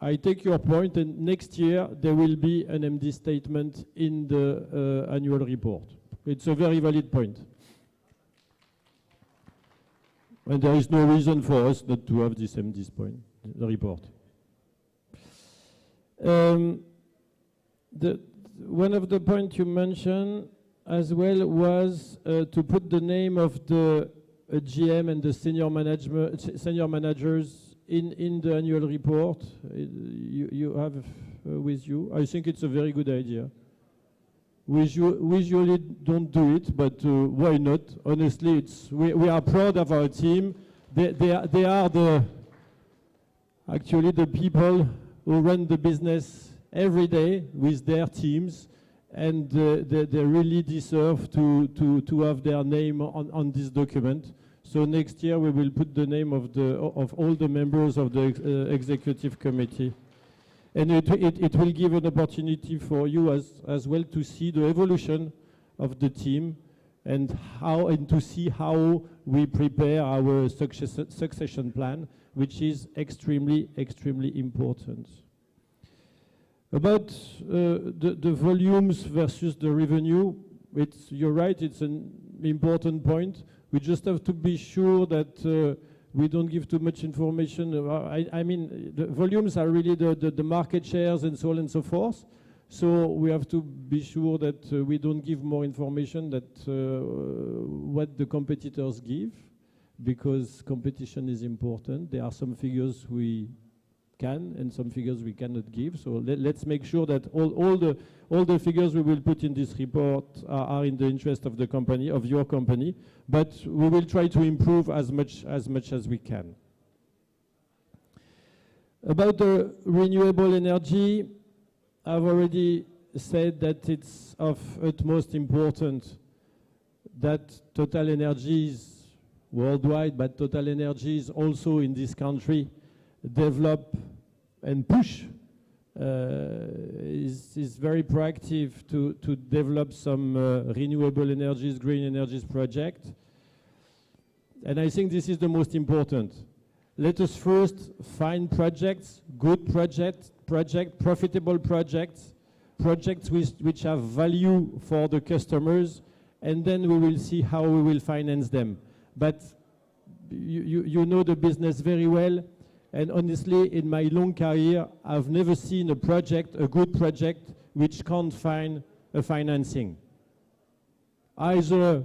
I take your point, and next year there will be an MD statement in the annual report. It's a very valid point. And there is no reason for us not to have this MD's point, the report. One of the points you mentioned as well was to put the name of the GM and the senior managers in the annual report. You have with you. I think it's a very good idea. We usually don't do it, but why not? Honestly, we are proud of our team. They are actually the people who run the business every day with their teams, and they really deserve to have their name on this document. So next year we will put the name of all the members of the executive committee. And it will give an opportunity for you as well to see the evolution of the team and to see how we prepare our succession plan, which is extremely, extremely important. About the volumes versus the revenue, you're right, it's an important point. We just have to be sure that we don't give too much information. I mean, the volumes are really the market shares and so on and so forth. So we have to be sure that we don't give more information than what the competitors give, because competition is important. There are some figures we can and some figures we cannot give. So let's make sure that all the figures we will put in this report are in the interest of the company, of your company, but we will try to improve as much as we can. About the renewable energy, I've already said that it's of utmost importance that TotalEnergies worldwide, but TotalEnergies also in this country, develop and push, is very proactive to develop some renewable energies, green energies project. And I think this is the most important. Let us first find projects, good profitable projects which have value for the customers, and then we will see how we will finance them. But you know the business very well. And honestly, in my long career, I've never seen a good project, which can't find a financing. Either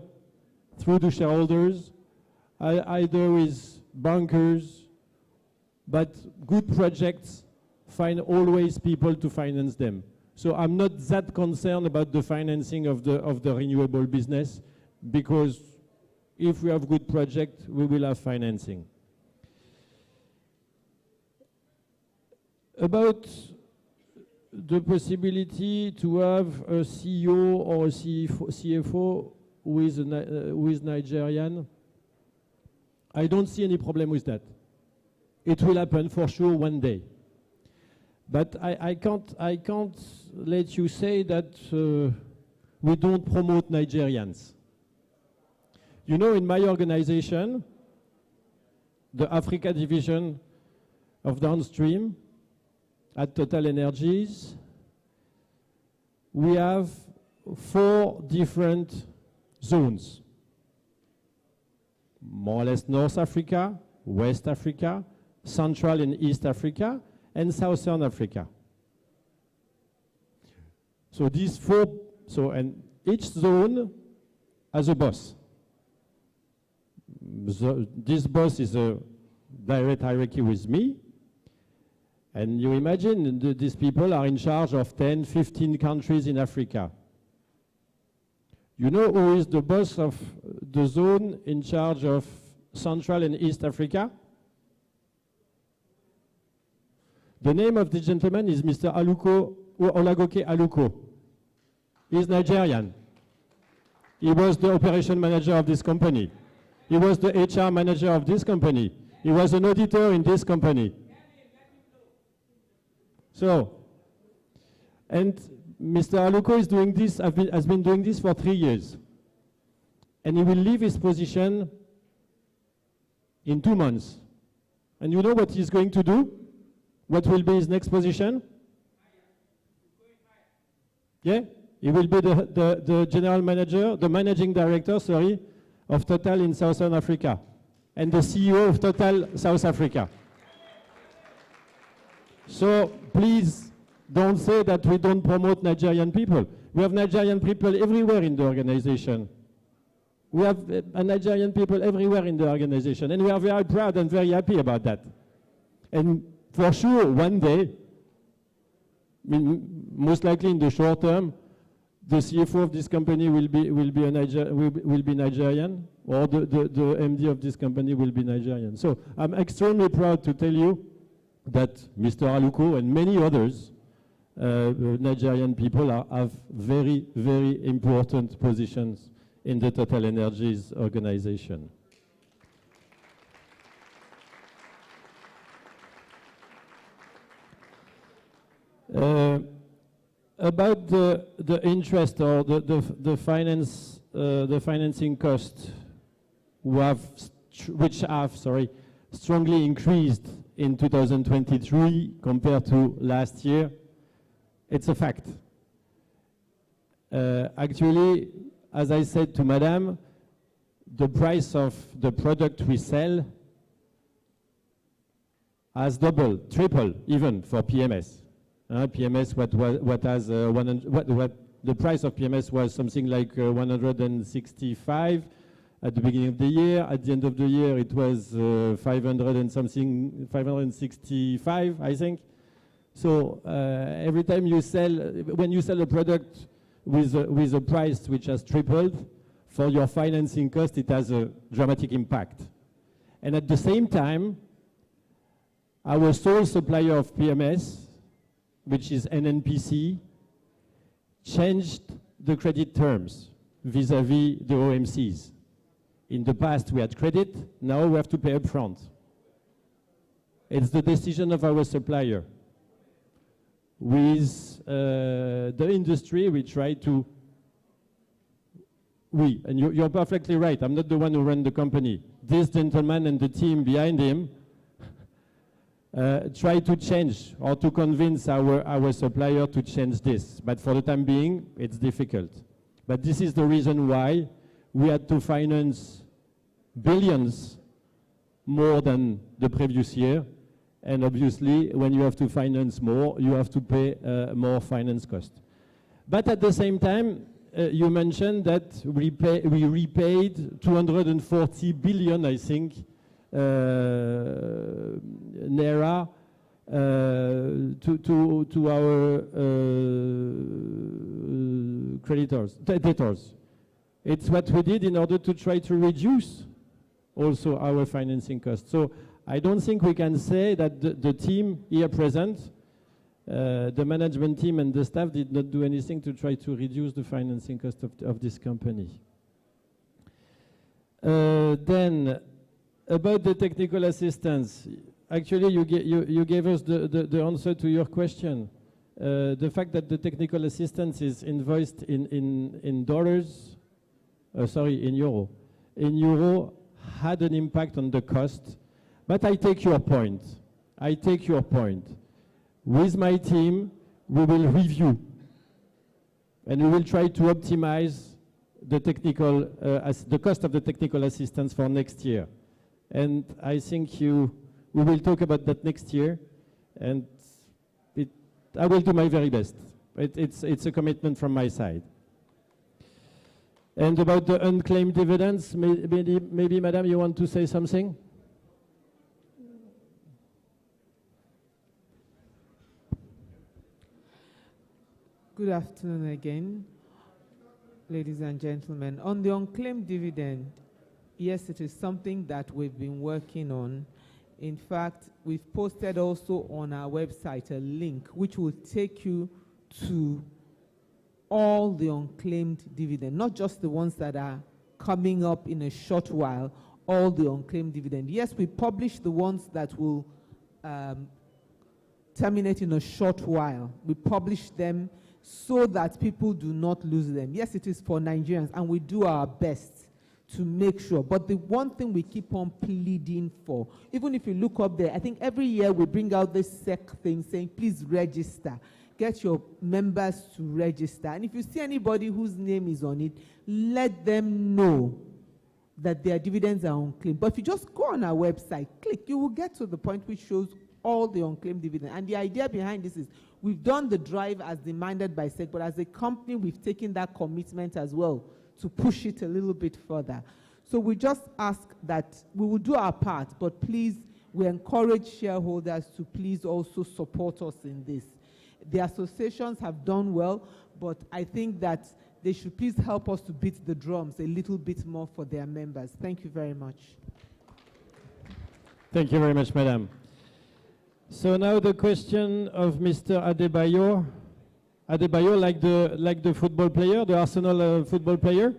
through the shareholders, either with bankers, but good projects find always people to finance them. So I'm not that concerned about the financing of the renewable business, because if we have good projects, we will have financing. About the possibility to have a CEO or a CFO who is Nigerian, I don't see any problem with that. It will happen for sure one day. But I can't let you say that we don't promote Nigerians. You know, in my organization, the Africa division, of downstream at TotalEnergies, we have 4 different zones. More or less North Africa, West Africa, Central and East Africa, and Southern Africa. So these 4, and each zone has a boss. This boss is a direct hierarchy with me. And you imagine these people are in charge of 10, 15 countries in Africa. You know who is the boss of the zone in charge of Central and East Africa? The name of the gentleman is Mr. Olagoke Aluko. He's Nigerian. He was the operation manager of this company. He was the HR manager of this company. He was an auditor in this company. So, and Mr. Aluko is doing this, has been doing this for 3 years. And he will leave his position in 2 months. And you know what he's going to do? What will be his next position? Yeah? He will be the general manager, the managing director, sorry, of Total in Southern Africa, and the CEO of Total South Africa. So please don't say that we don't promote Nigerian people. We have Nigerian people everywhere in the organization. We have Nigerian people everywhere in the organization, and we are very proud and very happy about that. And for sure, one day, most likely in the short term, the CFO of this company will be Nigerian, or the MD of this company will be Nigerian. So I'm extremely proud to tell you that Mr. Aluko and many others, Nigerian people, have very, very important positions in the TotalEnergies organization. About the interest or the financing cost, which have strongly increased in 2023 compared to last year, it's a fact. Actually, as I said to Madame, the price of the product we sell has doubled, tripled even for PMS. PMS, the price of PMS was something like 165 at the beginning of the year. At the end of the year, it was 565, I think. So every time you sell, when you sell a product with a price which has tripled, for your financing cost, it has a dramatic impact. And at the same time, our sole supplier of PMS, which is NNPC, changed the credit terms vis-à-vis the OMCs. In the past, we had credit. Now we have to pay upfront. It's the decision of our supplier. With the industry, we try to... and you're perfectly right. I'm not the one who ran the company. This gentleman and the team behind him try to change or to convince our supplier to change this. But for the time being, it's difficult. But this is the reason why we had to finance billions more than the previous year. And obviously, when you have to finance more, you have to pay more finance cost. But at the same time, you mentioned that we repaid 240 billion, I think, Naira to our debtors. It's what we did in order to try to reduce also our financing costs. So I don't think we can say that the team here present, the management team and the staff did not do anything to try to reduce the financing cost of this company. Then, about the technical assistance, actually you gave us the answer to your question. The fact that the technical assistance is invoiced in dollars, in euro had an impact on the cost. But I take your point. I take your point. With my team, we will review and we will try to optimize the technical, the cost of the technical assistance for next year. And I think we will talk about that next year, and I will do my very best. It's a commitment from my side. And about the unclaimed dividends, maybe Madam, you want to say something? Good afternoon again, ladies and gentlemen. On the unclaimed dividend, yes, it is something that we've been working on. In fact, we've posted also on our website a link which will take you to all the unclaimed dividend, not just the ones that are coming up in a short while, all the unclaimed dividend. Yes, we publish the ones that will terminate in a short while. We publish them so that people do not lose them. Yes, it is for Nigerians, and we do our best to make sure. But the one thing we keep on pleading for, even if you look up there, I think every year we bring out this SEC thing saying, please register. Get your members to register. And if you see anybody whose name is on it, let them know that their dividends are unclaimed. But if you just go on our website, click, you will get to the point which shows all the unclaimed dividends. And the idea behind this is we've done the drive as demanded by SEC, but as a company, we've taken that commitment as well to push it a little bit further. So we just ask that we will do our part, but please, we encourage shareholders to please also support us in this. The associations have done well, but I think that they should please help us to beat the drums a little bit more for their members. Thank you very much. Thank you very much, Madam. So now the question of Mr. Adebayo. Adebayo, like the football player, the Arsenal football player?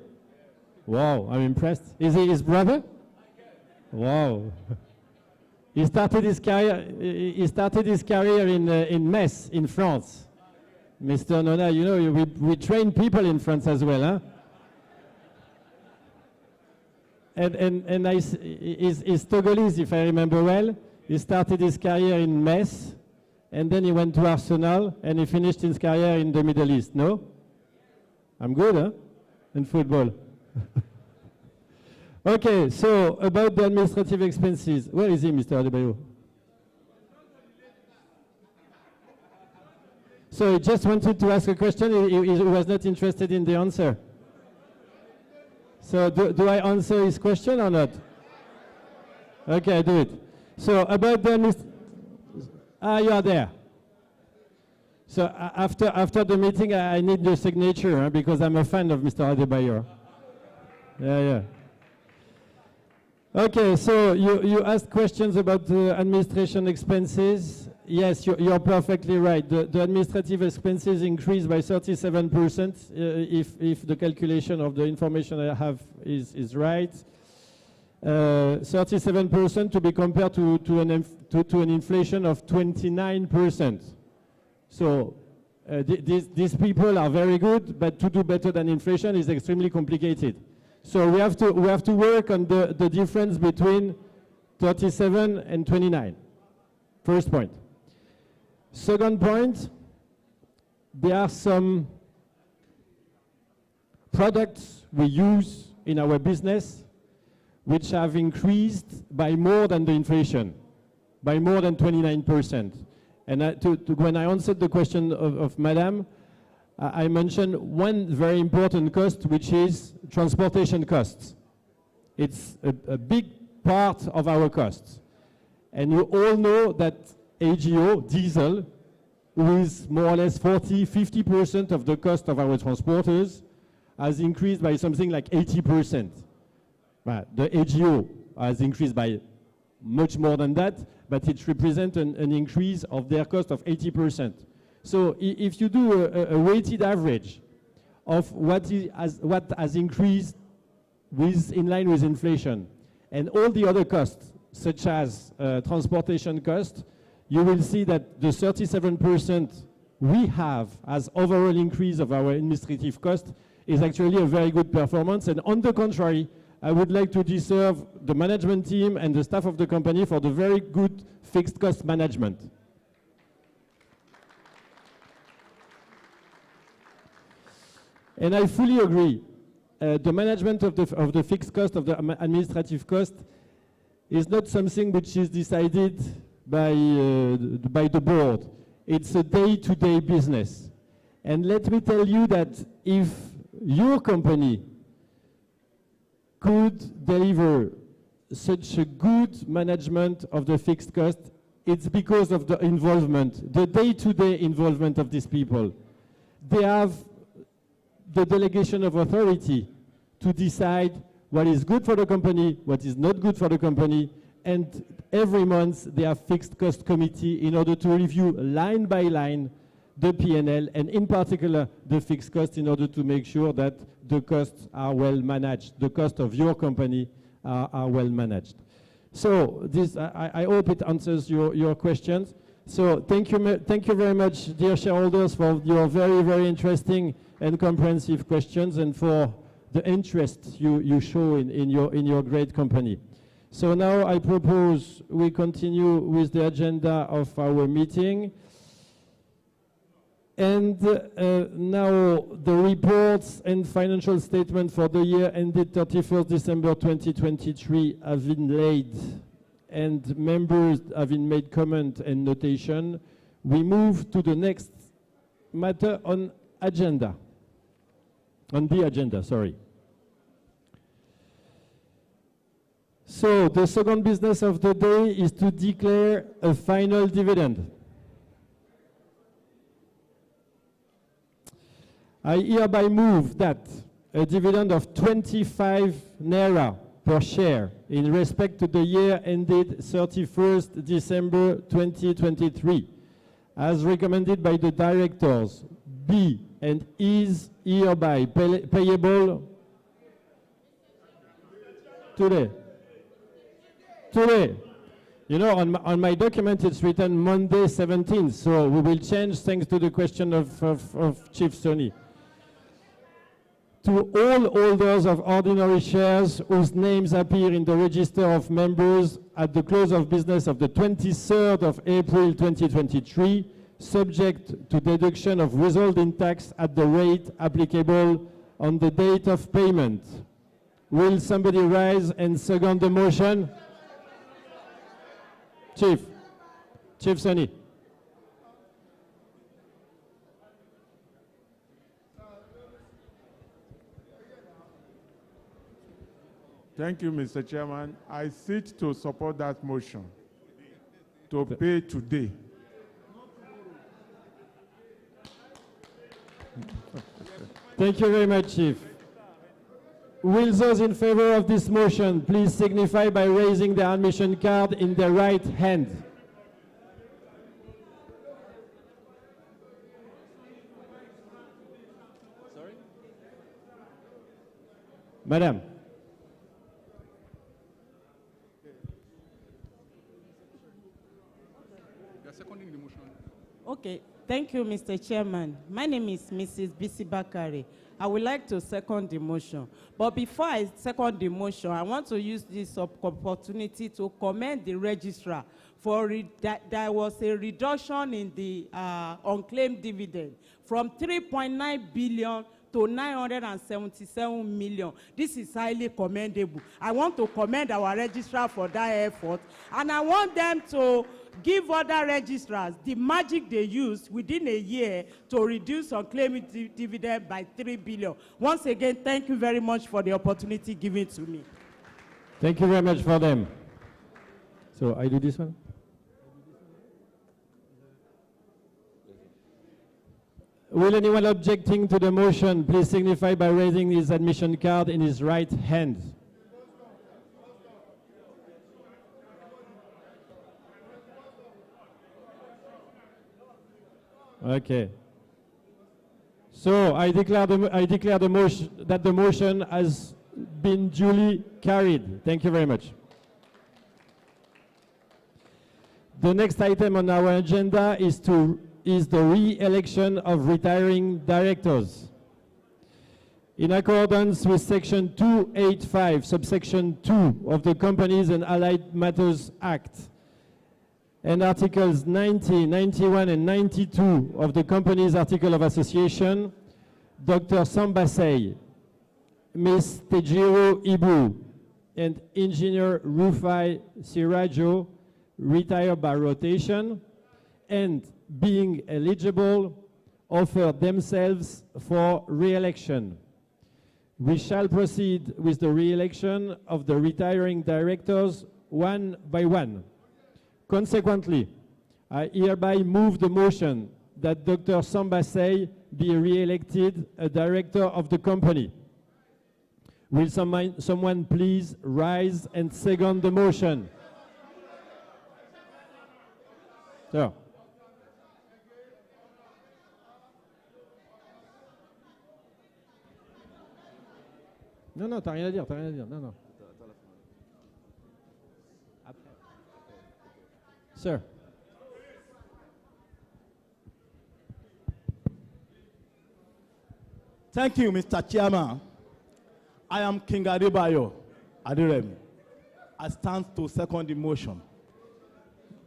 Wow, I'm impressed. Is he his brother? Wow. He started his career in Metz, in France. Mr. Nona, you know, we train people in France as well, huh? And he's Togolese, if I remember well. He started his career in Metz, and then he went to Arsenal, and he finished his career in the Middle East, no? I'm good, huh? In football. Okay, so about the administrative expenses. Where is he, Mr. Adebayo? So he just wanted to ask a question. He was not interested in the answer. So do I answer his question or not? Okay, I do it. So about the you are there. So after the meeting, I need your signature because I'm a fan of Mr. Adebayo. Yeah. Okay, so you asked questions about the administration expenses. Yes, you're perfectly right. The administrative expenses increased by 37% if the calculation of the information I have is right. 37% to be compared to an inflation of 29%. So these people are very good, but to do better than inflation is extremely complicated. So we have to work on the difference between 37 and 29. First point. Second point, there are some products we use in our business which have increased by more than the inflation, by more than 29%. And when I answered the question of Madam, I mentioned one very important cost, which is transportation costs. It's a big part of our costs. And you all know that AGO, diesel, with more or less 40–50% of the cost of our transporters, has increased by something like 80%. But the AGO has increased by much more than that, but it represents an increase of their cost of 80%. So if you do a weighted average of what has increased in line with inflation and all the other costs, such as transportation costs, you will see that the 37% we have as overall increase of our administrative cost is actually a very good performance. And on the contrary, I would like to deserve the management team and the staff of the company for the very good fixed cost management. And I fully agree. The management of the fixed cost, of the administrative cost, is not something which is decided by the board. It's a day-to-day business. And let me tell you that if your company could deliver such a good management of the fixed cost, it's because of the involvement, the day-to-day involvement of these people. They have the delegation of authority to decide what is good for the company, what is not good for the company, and every month they have fixed cost committee in order to review line by line the P&L, and in particular the fixed cost, in order to make sure that the costs are well managed, the cost of your company are well managed. So this, I hope it answers your questions. So thank you very much, dear shareholders, for your very, very interesting and comprehensive questions, and for the interest you show in your great company. So now I propose we continue with the agenda of our meeting. And now the reports and financial statement for the year ended 31st December 2023 have been laid, and members have been made comment and notation. We move to the next matter on agenda. On the agenda, sorry. So the second business of the day is to declare a final dividend. I hereby move that a dividend of 25 naira per share in respect to the year ended 31st December 2023, as recommended by the directors, be and is hereby payable today. Today. You know, on my document it's written Monday 17th, so we will change thanks to the question of Chief Sonny. To all holders of ordinary shares whose names appear in the register of members at the close of business of the 23rd of April 2023, subject to deduction of withholding tax at the rate applicable on the date of payment. Will somebody rise and second the motion? Chief Sonny. Thank you, Mr. Chairman. I sit to support that motion to pay today. Thank you very much, Chief. Will those in favor of this motion please signify by raising their admission card in their right hand? Sorry? Madam. Okay, thank you, Mr. Chairman. My name is Mrs. Bisi Bakare. I would like to second the motion. But before I second the motion, I want to use this opportunity to commend the registrar for that there was a reduction in the unclaimed dividend from 3.9 billion to 977 million. This is highly commendable. I want to commend our registrar for that effort, and I want them to give other registrars the magic they used within a year to reduce unclaimed dividend by 3 billion. Once again, thank you very much for the opportunity given to me. Thank you very much for them. So I do this one? Will anyone objecting to the motion please signify by raising his admission card in his right hand? Okay. So I declare the motion that the motion has been duly carried. Thank you very much. The next item on our agenda is the re-election of retiring directors. In accordance with Section 285, subsection 2 of the Companies and Allied Matters Act, and Articles 90, 91, and 92 of the Company's Article of Association, Dr. Sambasei, Ms. Tejiro Ibu, and Engineer Rufai Sirajo retire by rotation and, being eligible, offer themselves for re-election. We shall proceed with the re-election of the retiring directors one by one. Consequently, I hereby move the motion that Dr. Sambasei be re-elected a director of the company. Will someone please rise and second the motion? So. Non, t'as rien à dire, non. Sir. Thank you, Mr. Chairman. I am King Adebayo Adiremi. I stand to second the motion.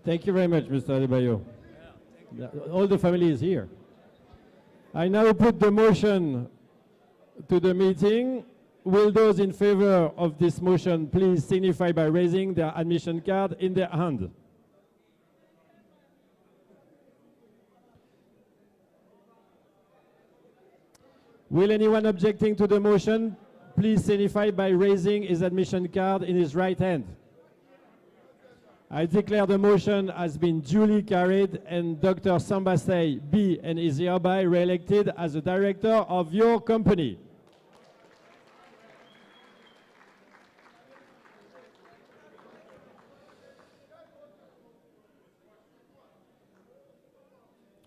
Thank you very much, Mr. Adebayo. All the family is here. I now put the motion to the meeting. Will those in favor of this motion please signify by raising their admission card in their hand? Will anyone objecting to the motion please signify by raising his admission card in his right hand? I declare the motion has been duly carried and Dr. Sambasei be and is hereby re-elected as a director of your company.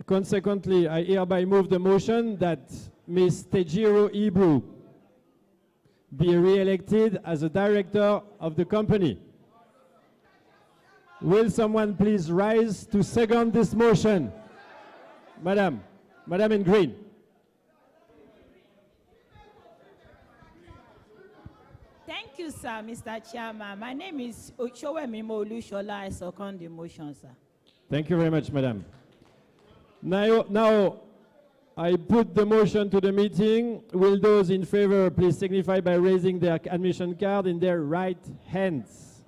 Consequently, I hereby move the motion that Ms. Tejiro Ibu be re-elected as a director of the company. Will someone please rise to second this motion? Madam in green. Thank you, sir, Mr. Chairman. My name is Ochowemimo Olushola. I second the motion, sir. Thank you very much, madam. Now, I put the motion to the meeting. Will those in favor please signify by raising their admission card in their right hands?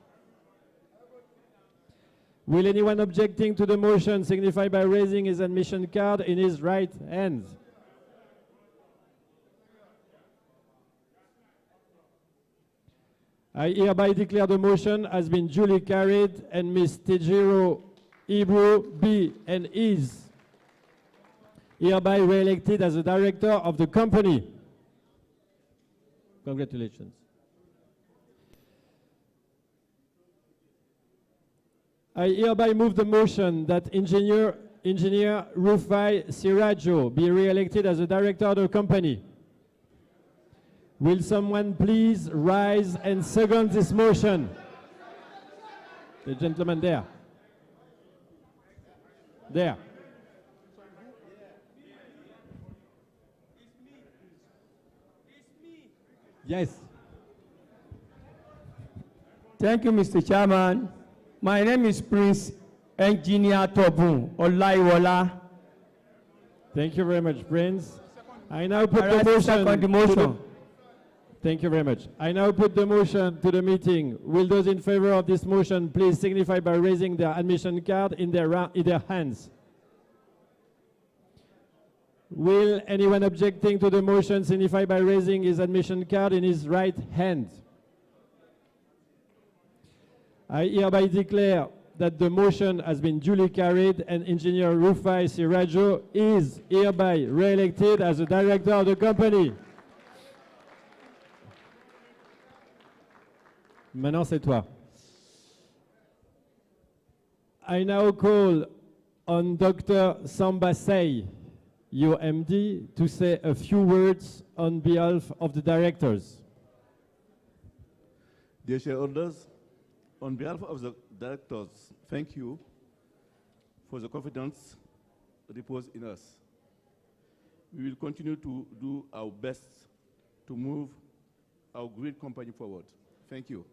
Will anyone objecting to the motion signify by raising his admission card in his right hand? I hereby declare the motion has been duly carried and Ms. Tejiro Ibu be and is hereby re-elected as a director of the company. Congratulations. I hereby move the motion that Engineer Rufai Sirajo be re-elected as a director of the company. Will someone please rise and second this motion? The gentleman there. There. Yes. Thank you, Mr. Chairman. My name is Prince Engineer Tobun Olaiwola. Thank you very much, Prince. I now put the motion. Thank you very much. I now put the motion to the meeting. Will those in favor of this motion please signify by raising their admission card in their hands? Will anyone objecting to the motion signify by raising his admission card in his right hand? I hereby declare that the motion has been duly carried and Engineer Rufai Sirajo is hereby re-elected as a director of the company. Maintenant, c'est toi. I now call on Dr. Sambasei, your MD, to say a few words on behalf of the directors. Dear shareholders, on behalf of the directors, thank you for the confidence reposed in us. We will continue to do our best to move our great company forward. Thank you.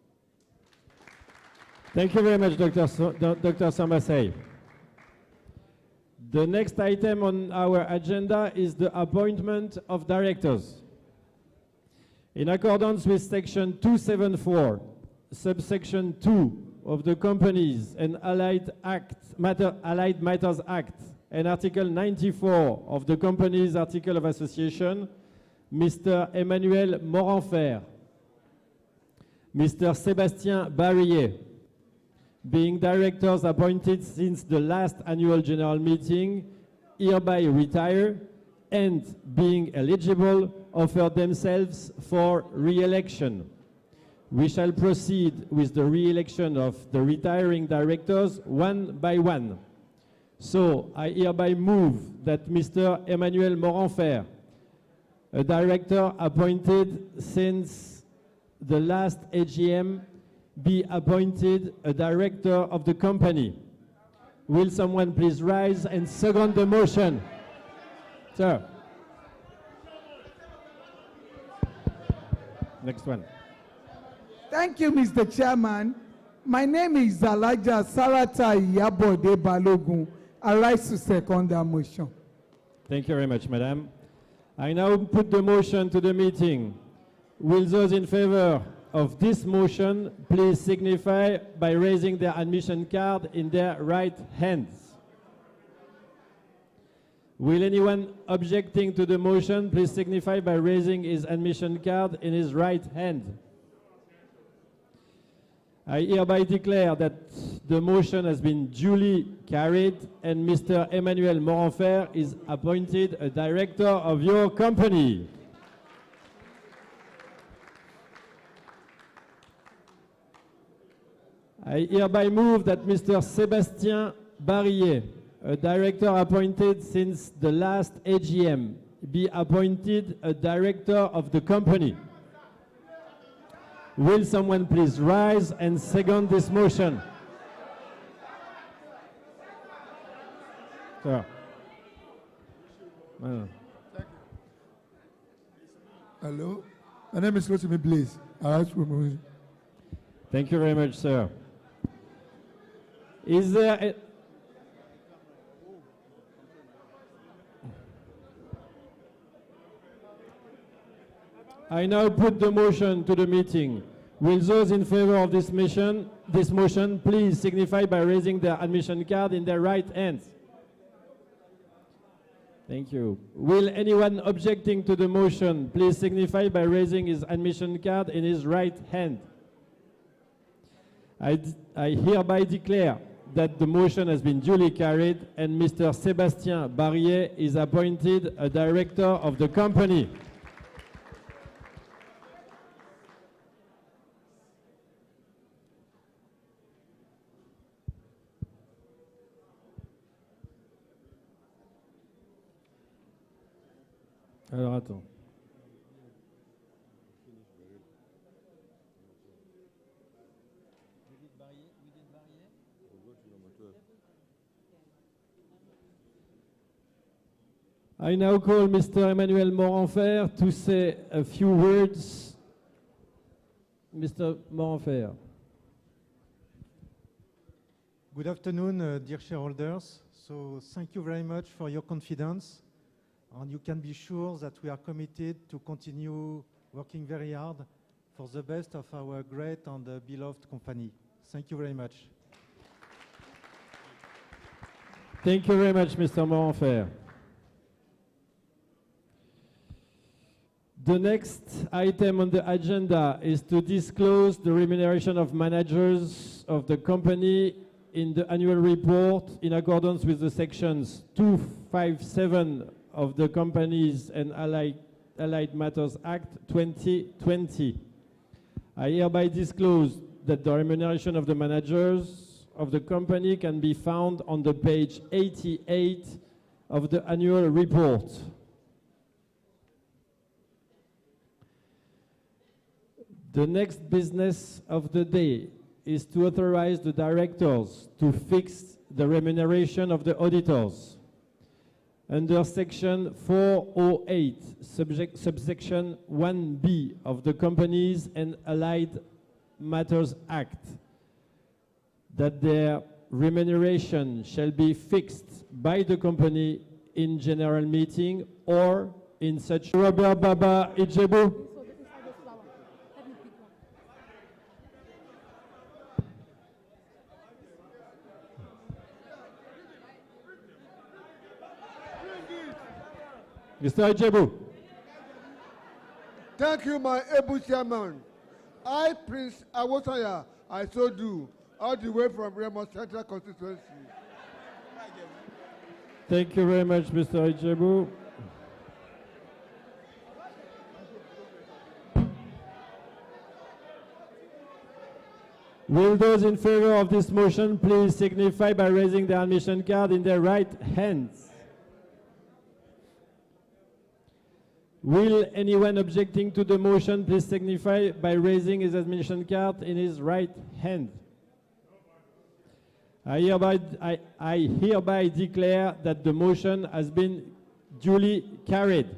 Thank you very much, Dr. Sambasay. The next item on our agenda is the appointment of directors. In accordance with Section 274, subsection 2 of the Companies and Allied Matters Act and Article 94 of the Companies Article of Association, Mr. Emmanuel Moranfer, Mr. Sébastien Barillet, being directors appointed since the last annual general meeting, hereby retire, and being eligible, offer themselves for re-election. We shall proceed with the re-election of the retiring directors one by one. So I hereby move that Mr. Emmanuel Moranfer, a director appointed since the last AGM, be appointed a director of the company. Will someone please rise and second the motion? Sir. Next one. Thank you, Mr. Chairman. My name is Elijah Sarata Yabode Balogun. I rise to second that motion. Thank you very much, Madam. I now put the motion to the meeting. Will those in favor of this motion please signify by raising their admission card in their right hands? Will anyone objecting to the motion please signify by raising his admission card in his right hand? I hereby declare that the motion has been duly carried and Mr. Emmanuel Moranfer is appointed a director of your company. I hereby move that Mr. Sébastien Barillet, a director appointed since the last AGM, be appointed a director of the company. Will someone please rise and second this motion? Sir. Hello, my name is Rotimi Blaze. Thank you very much, sir. Is there a I now put the motion to the meeting. Will those in favor of this motion please signify by raising their admission card in their right hands? Thank you. Will anyone objecting to the motion please signify by raising his admission card in his right hand? I hereby declare that the motion has been duly carried and Mr. Sébastien Barillet is appointed a director of the company. Alors attends. I now call Mr. Emmanuel Moranfer to say a few words. Mr. Moranfer. Good afternoon, dear shareholders. So thank you very much for your confidence. And you can be sure that we are committed to continue working very hard for the best of our great and beloved company. Thank you very much. Thank you very much, Mr. Moranfer. The next item on the agenda is to disclose the remuneration of managers of the company in the annual report in accordance with the sections 257 of the Companies and Allied Matters Act 2020. I hereby disclose that the remuneration of the managers of the company can be found on the page 88 of the annual report. The next business of the day is to authorize the directors to fix the remuneration of the auditors. Under Section 408, subsection 1B of the Companies and Allied Matters Act, that their remuneration shall be fixed by the company in general meeting or in such. Robert Baba Ijebu. Mr. Ijebu. Thank you, my able chairman. I, Prince Awosanya, I so do, all the way from Remo Central Constituency. Thank you very much, Mr. Ijebu. Will those in favor of this motion please signify by raising their admission card in their right hands? Will anyone objecting to the motion please signify by raising his admission card in his right hand? I hereby declare that the motion has been duly carried.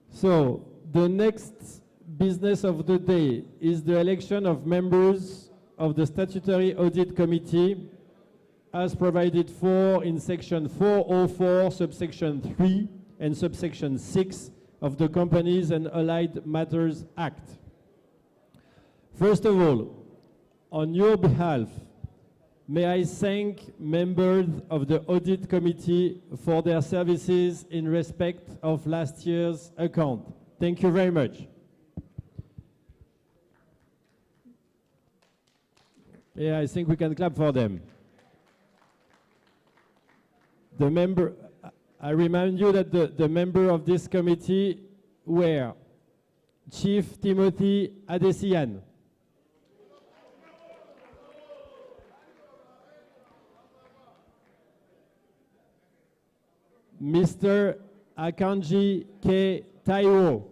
So, the next business of the day is the election of members of the Statutory Audit Committee as provided for in Section 404, subsection 3 and subsection 6 of the Companies and Allied Matters Act. First of all, on your behalf, may I thank members of the Audit Committee for their services in respect of last year's account. Thank you very much. Yeah, I think we can clap for them. I remind you that the member of this committee were Chief Timothy Adesian, Mr. Akanji K. Taiwo,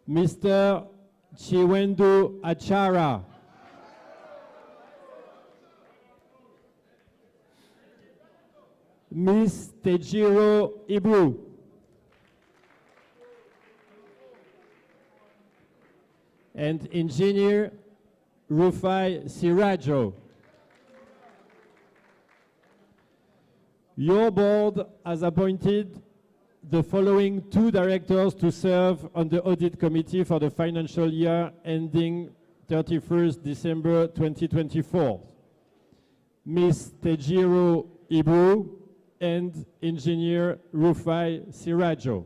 Mr. Chiwendu Achara, Ms. Tejiro Ibru, and Engineer Rufai Sirajo. Your board has appointed the following two directors to serve on the Audit Committee for the financial year ending 31st December 2024. Ms. Tejiro Ibru and Engineer Rufai Sirajo.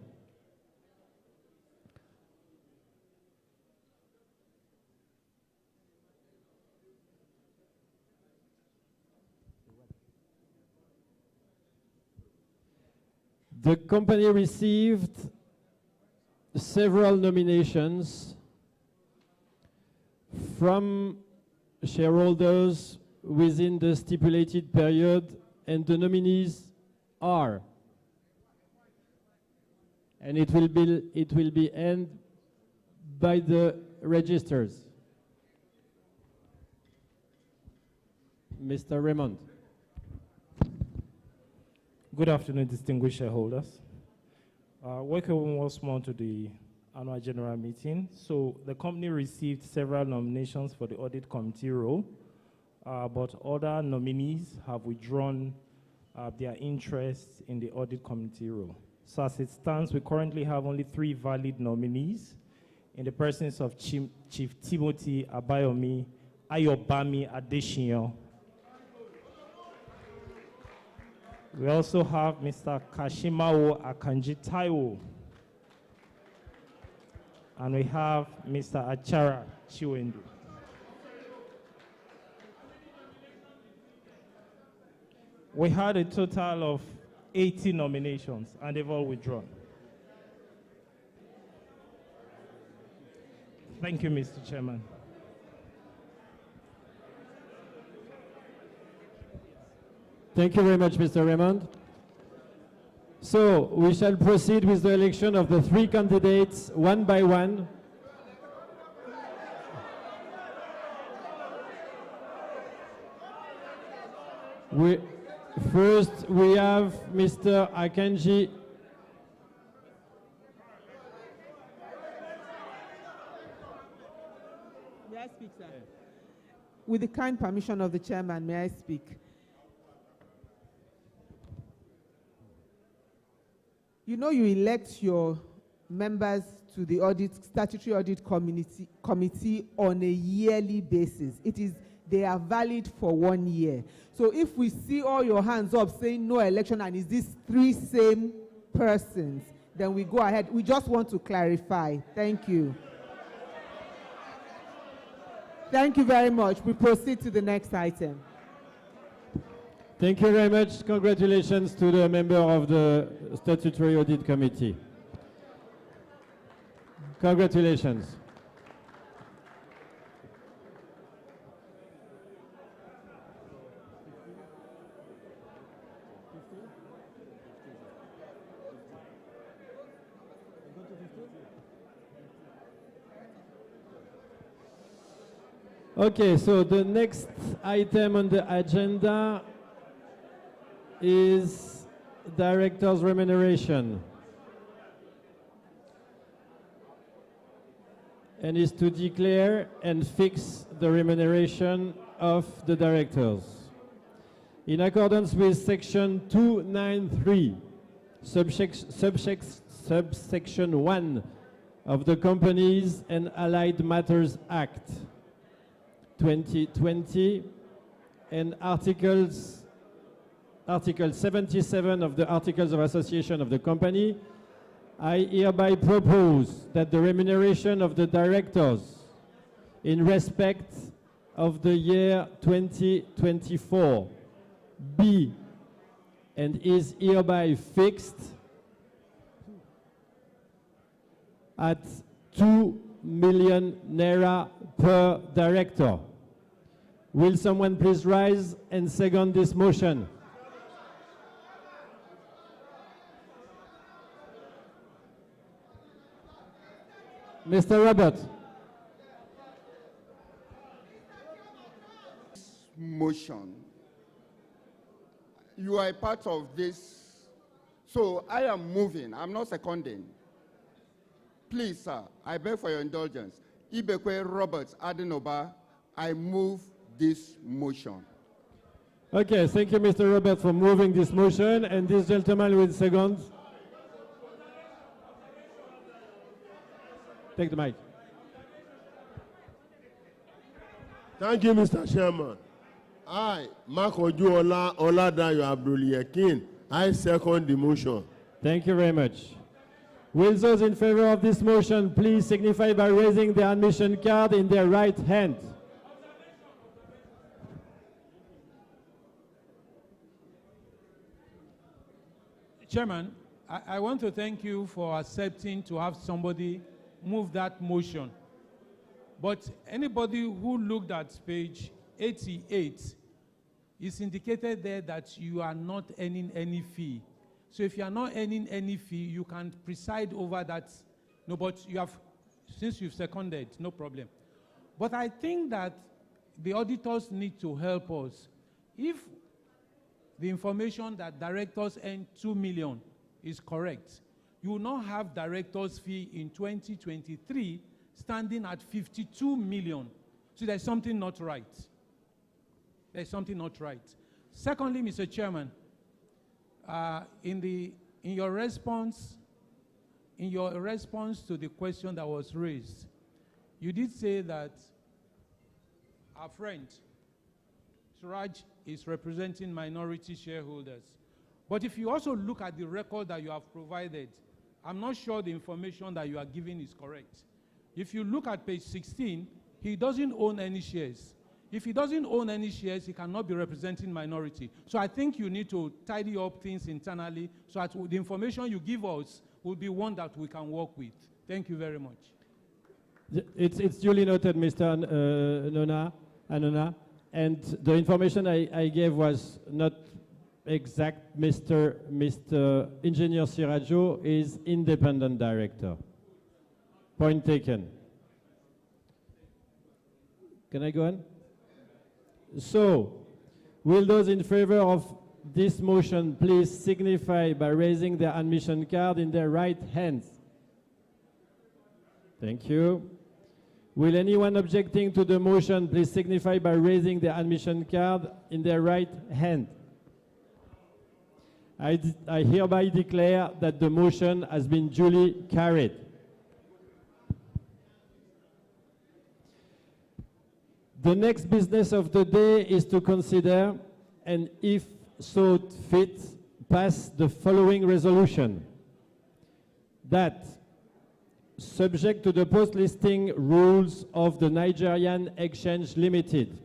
The company received several nominations from shareholders within the stipulated period, and the nominees are, and it will be ended by the registers. Mr. Raymond. Good afternoon, distinguished shareholders. Welcome once more to the annual general meeting. So the company received several nominations for the audit committee role, but other nominees have withdrawn their interest in the audit committee role. So as it stands, we currently have only 3 valid nominees in the presence of Chief Timothy Abayomi Ayobami Adesina. We also have Mr. Kashimawo Akanji Taiwo. And we have Mr. Achara Chiwendu. We had a total of 80 nominations, and they've all withdrawn. Thank you, Mr. Chairman. Thank you very much, Mr. Raymond. So we shall proceed with the election of the three candidates one by one. First, we have Mr. Akanji. May I speak, sir? With the kind permission of the chairman, may I speak? You know, you elect your members to the statutory audit committee on a yearly basis. They are valid for 1 year. So if we see all your hands up saying no election and it's these three same persons, then we go ahead. We just want to clarify. Thank you. Thank you very much. We proceed to the next item. Thank you very much. Congratulations to the member of the Statutory Audit Committee. Congratulations. Okay, so the next item on the agenda is director's remuneration, and is to declare and fix the remuneration of the directors. In accordance with section 293, subsection 1 of the Companies and Allied Matters Act 2020 and Article 77 of the Articles of Association of the company, I hereby propose that the remuneration of the directors in respect of the year 2024 be and is hereby fixed at 2 million naira per director. Will someone please rise and second this motion? Mr. Robert. Motion. You are a part of this. So I am moving. I'm not seconding. Please, sir, I beg for your indulgence. Ibekwe Robert Adenoba, I move this motion. Okay, thank you, Mr. Robert, for moving this motion. And this gentleman with second. Take the mic. Thank you, Mr. Chairman. I, Mark Ojuola Oladayo Abdul-Yakin, I second the motion. Thank you very much. Will those in favor of this motion please signify by raising their admission card in their right hand? Chairman, I want to thank you for accepting to have somebody move that motion. But anybody who looked at page 88, it's indicated there that you are not earning any fee. So if you are not earning any fee, you can preside over that. No, but you have, since you've seconded, no problem. But I think that the auditors need to help us. If the information that directors earn 2 million is correct, you will not have directors' fee in 2023 standing at 52 million. So there's something not right. There's something not right. Secondly, Mr. Chairman, in your response to the question that was raised, you did say that our friend Suraj is representing minority shareholders. But if you also look at the record that you have provided, I'm not sure the information that you are giving is correct. If you look at page 16, he doesn't own any shares. If he doesn't own any shares, he cannot be representing minority. So I think you need to tidy up things internally so that the information you give us will be one that we can work with. Thank you very much. It's duly noted, Mr. Anona, and the information I gave was not exact. Mr. Engineer Siraggio is independent director. Point taken. Can I go on? So, will those in favor of this motion please signify by raising their admission card in their right hands? Thank you. Will anyone objecting to the motion please signify by raising their admission card in their right hand? I hereby declare that the motion has been duly carried. The next business of the day is to consider, and if so fit, pass the following resolution. That, subject to the post-listing rules of the Nigerian Exchange Limited,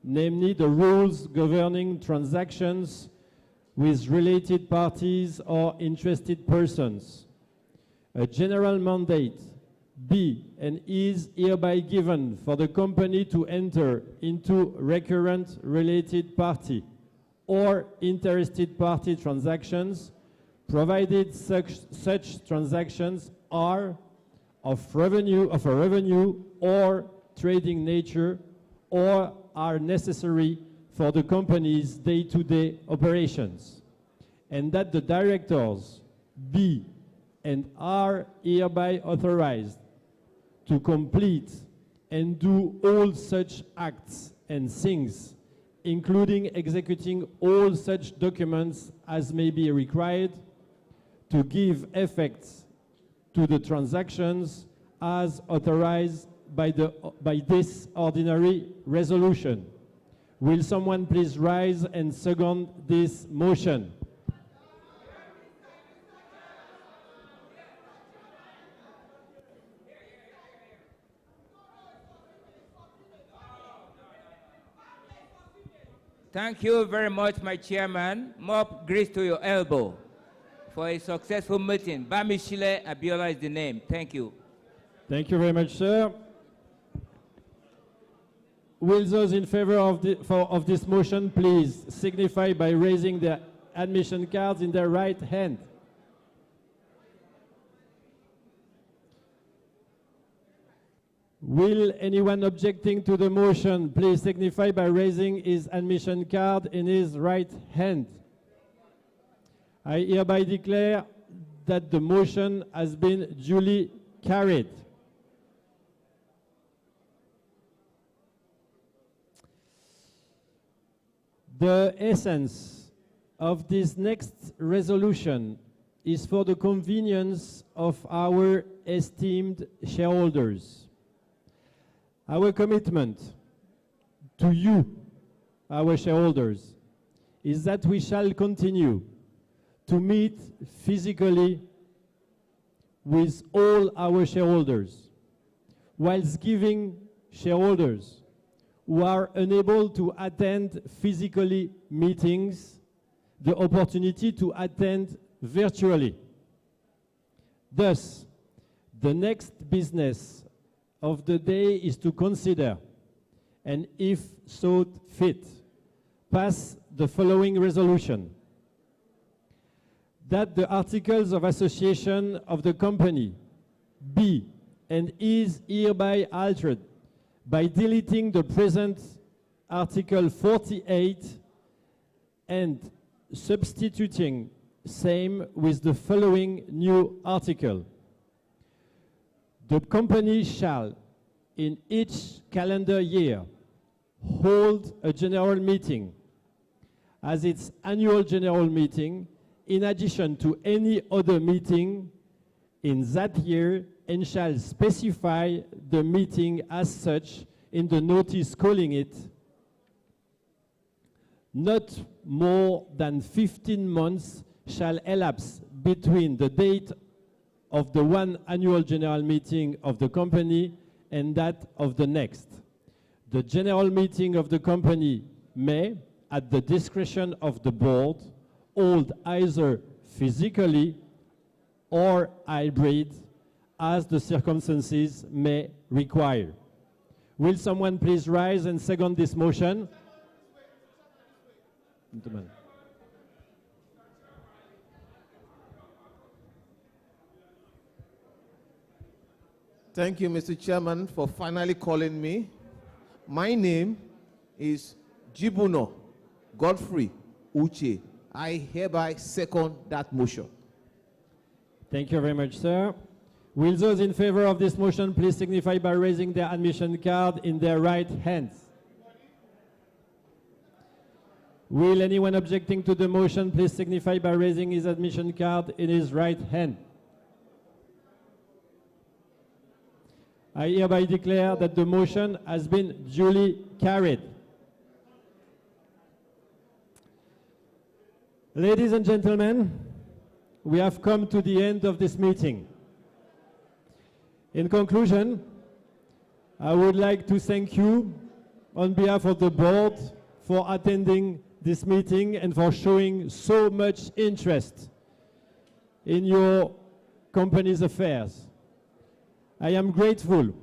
namely the rules governing transactions with related parties or interested persons, a general mandate be and is hereby given for the company to enter into recurrent related party or interested party transactions, provided such transactions are of a revenue or trading nature, or are necessary for the company's day-to-day operations, and that the directors be and are hereby authorized to complete and do all such acts and things, including executing all such documents as may be required to give effect to the transactions as authorized by this ordinary resolution. Will someone please rise and second this motion? Thank you very much, my chairman. More grace to your elbow for a successful meeting. Bamishile Abiola is the name. Thank you. Thank you very much, sir. Will those in favor of this motion please signify by raising their admission cards in their right hand? Will anyone objecting to the motion please signify by raising his admission card in his right hand? I hereby declare that the motion has been duly carried. The essence of this next resolution is for the convenience of our esteemed shareholders. Our commitment to you, our shareholders, is that we shall continue to meet physically with all our shareholders, whilst giving shareholders who are unable to attend physically meetings the opportunity to attend virtually. Thus, the next business of the day is to consider, and if so fit, pass the following resolution. That the articles of association of the company be and is hereby altered by deleting the present Article 48 and substituting same with the following new article. The company shall, in each calendar year, hold a general meeting as its annual general meeting, in addition to any other meeting in that year, and shall specify the meeting as such in the notice calling it. Not more than 15 months shall elapse between the date of the one annual general meeting of the company and that of the next. The general meeting of the company may, at the discretion of the board, hold either physically or hybrid as the circumstances may require. Will someone please rise and second this motion? Gentlemen. Thank you, Mr. Chairman, for finally calling me. My name is Jibuno Godfrey Uche. I hereby second that motion. Thank you very much, sir. Will those in favor of this motion please signify by raising their admission card in their right hands? Will anyone objecting to the motion please signify by raising his admission card in his right hand? I hereby declare that the motion has been duly carried. Ladies and gentlemen, we have come to the end of this meeting. In conclusion, I would like to thank you on behalf of the board for attending this meeting and for showing so much interest in your company's affairs. I am grateful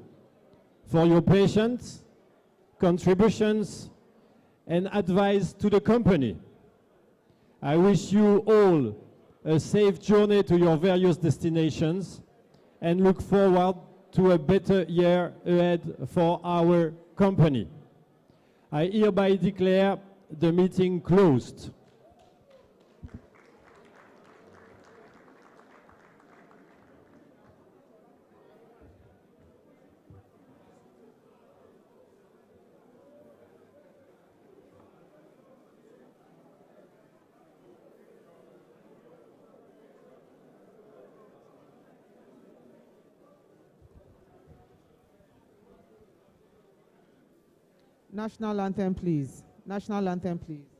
for your patience, contributions, and advice to the company. I wish you all a safe journey to your various destinations and look forward to a better year ahead for our company. I hereby declare the meeting closed. National anthem, please. National anthem, please.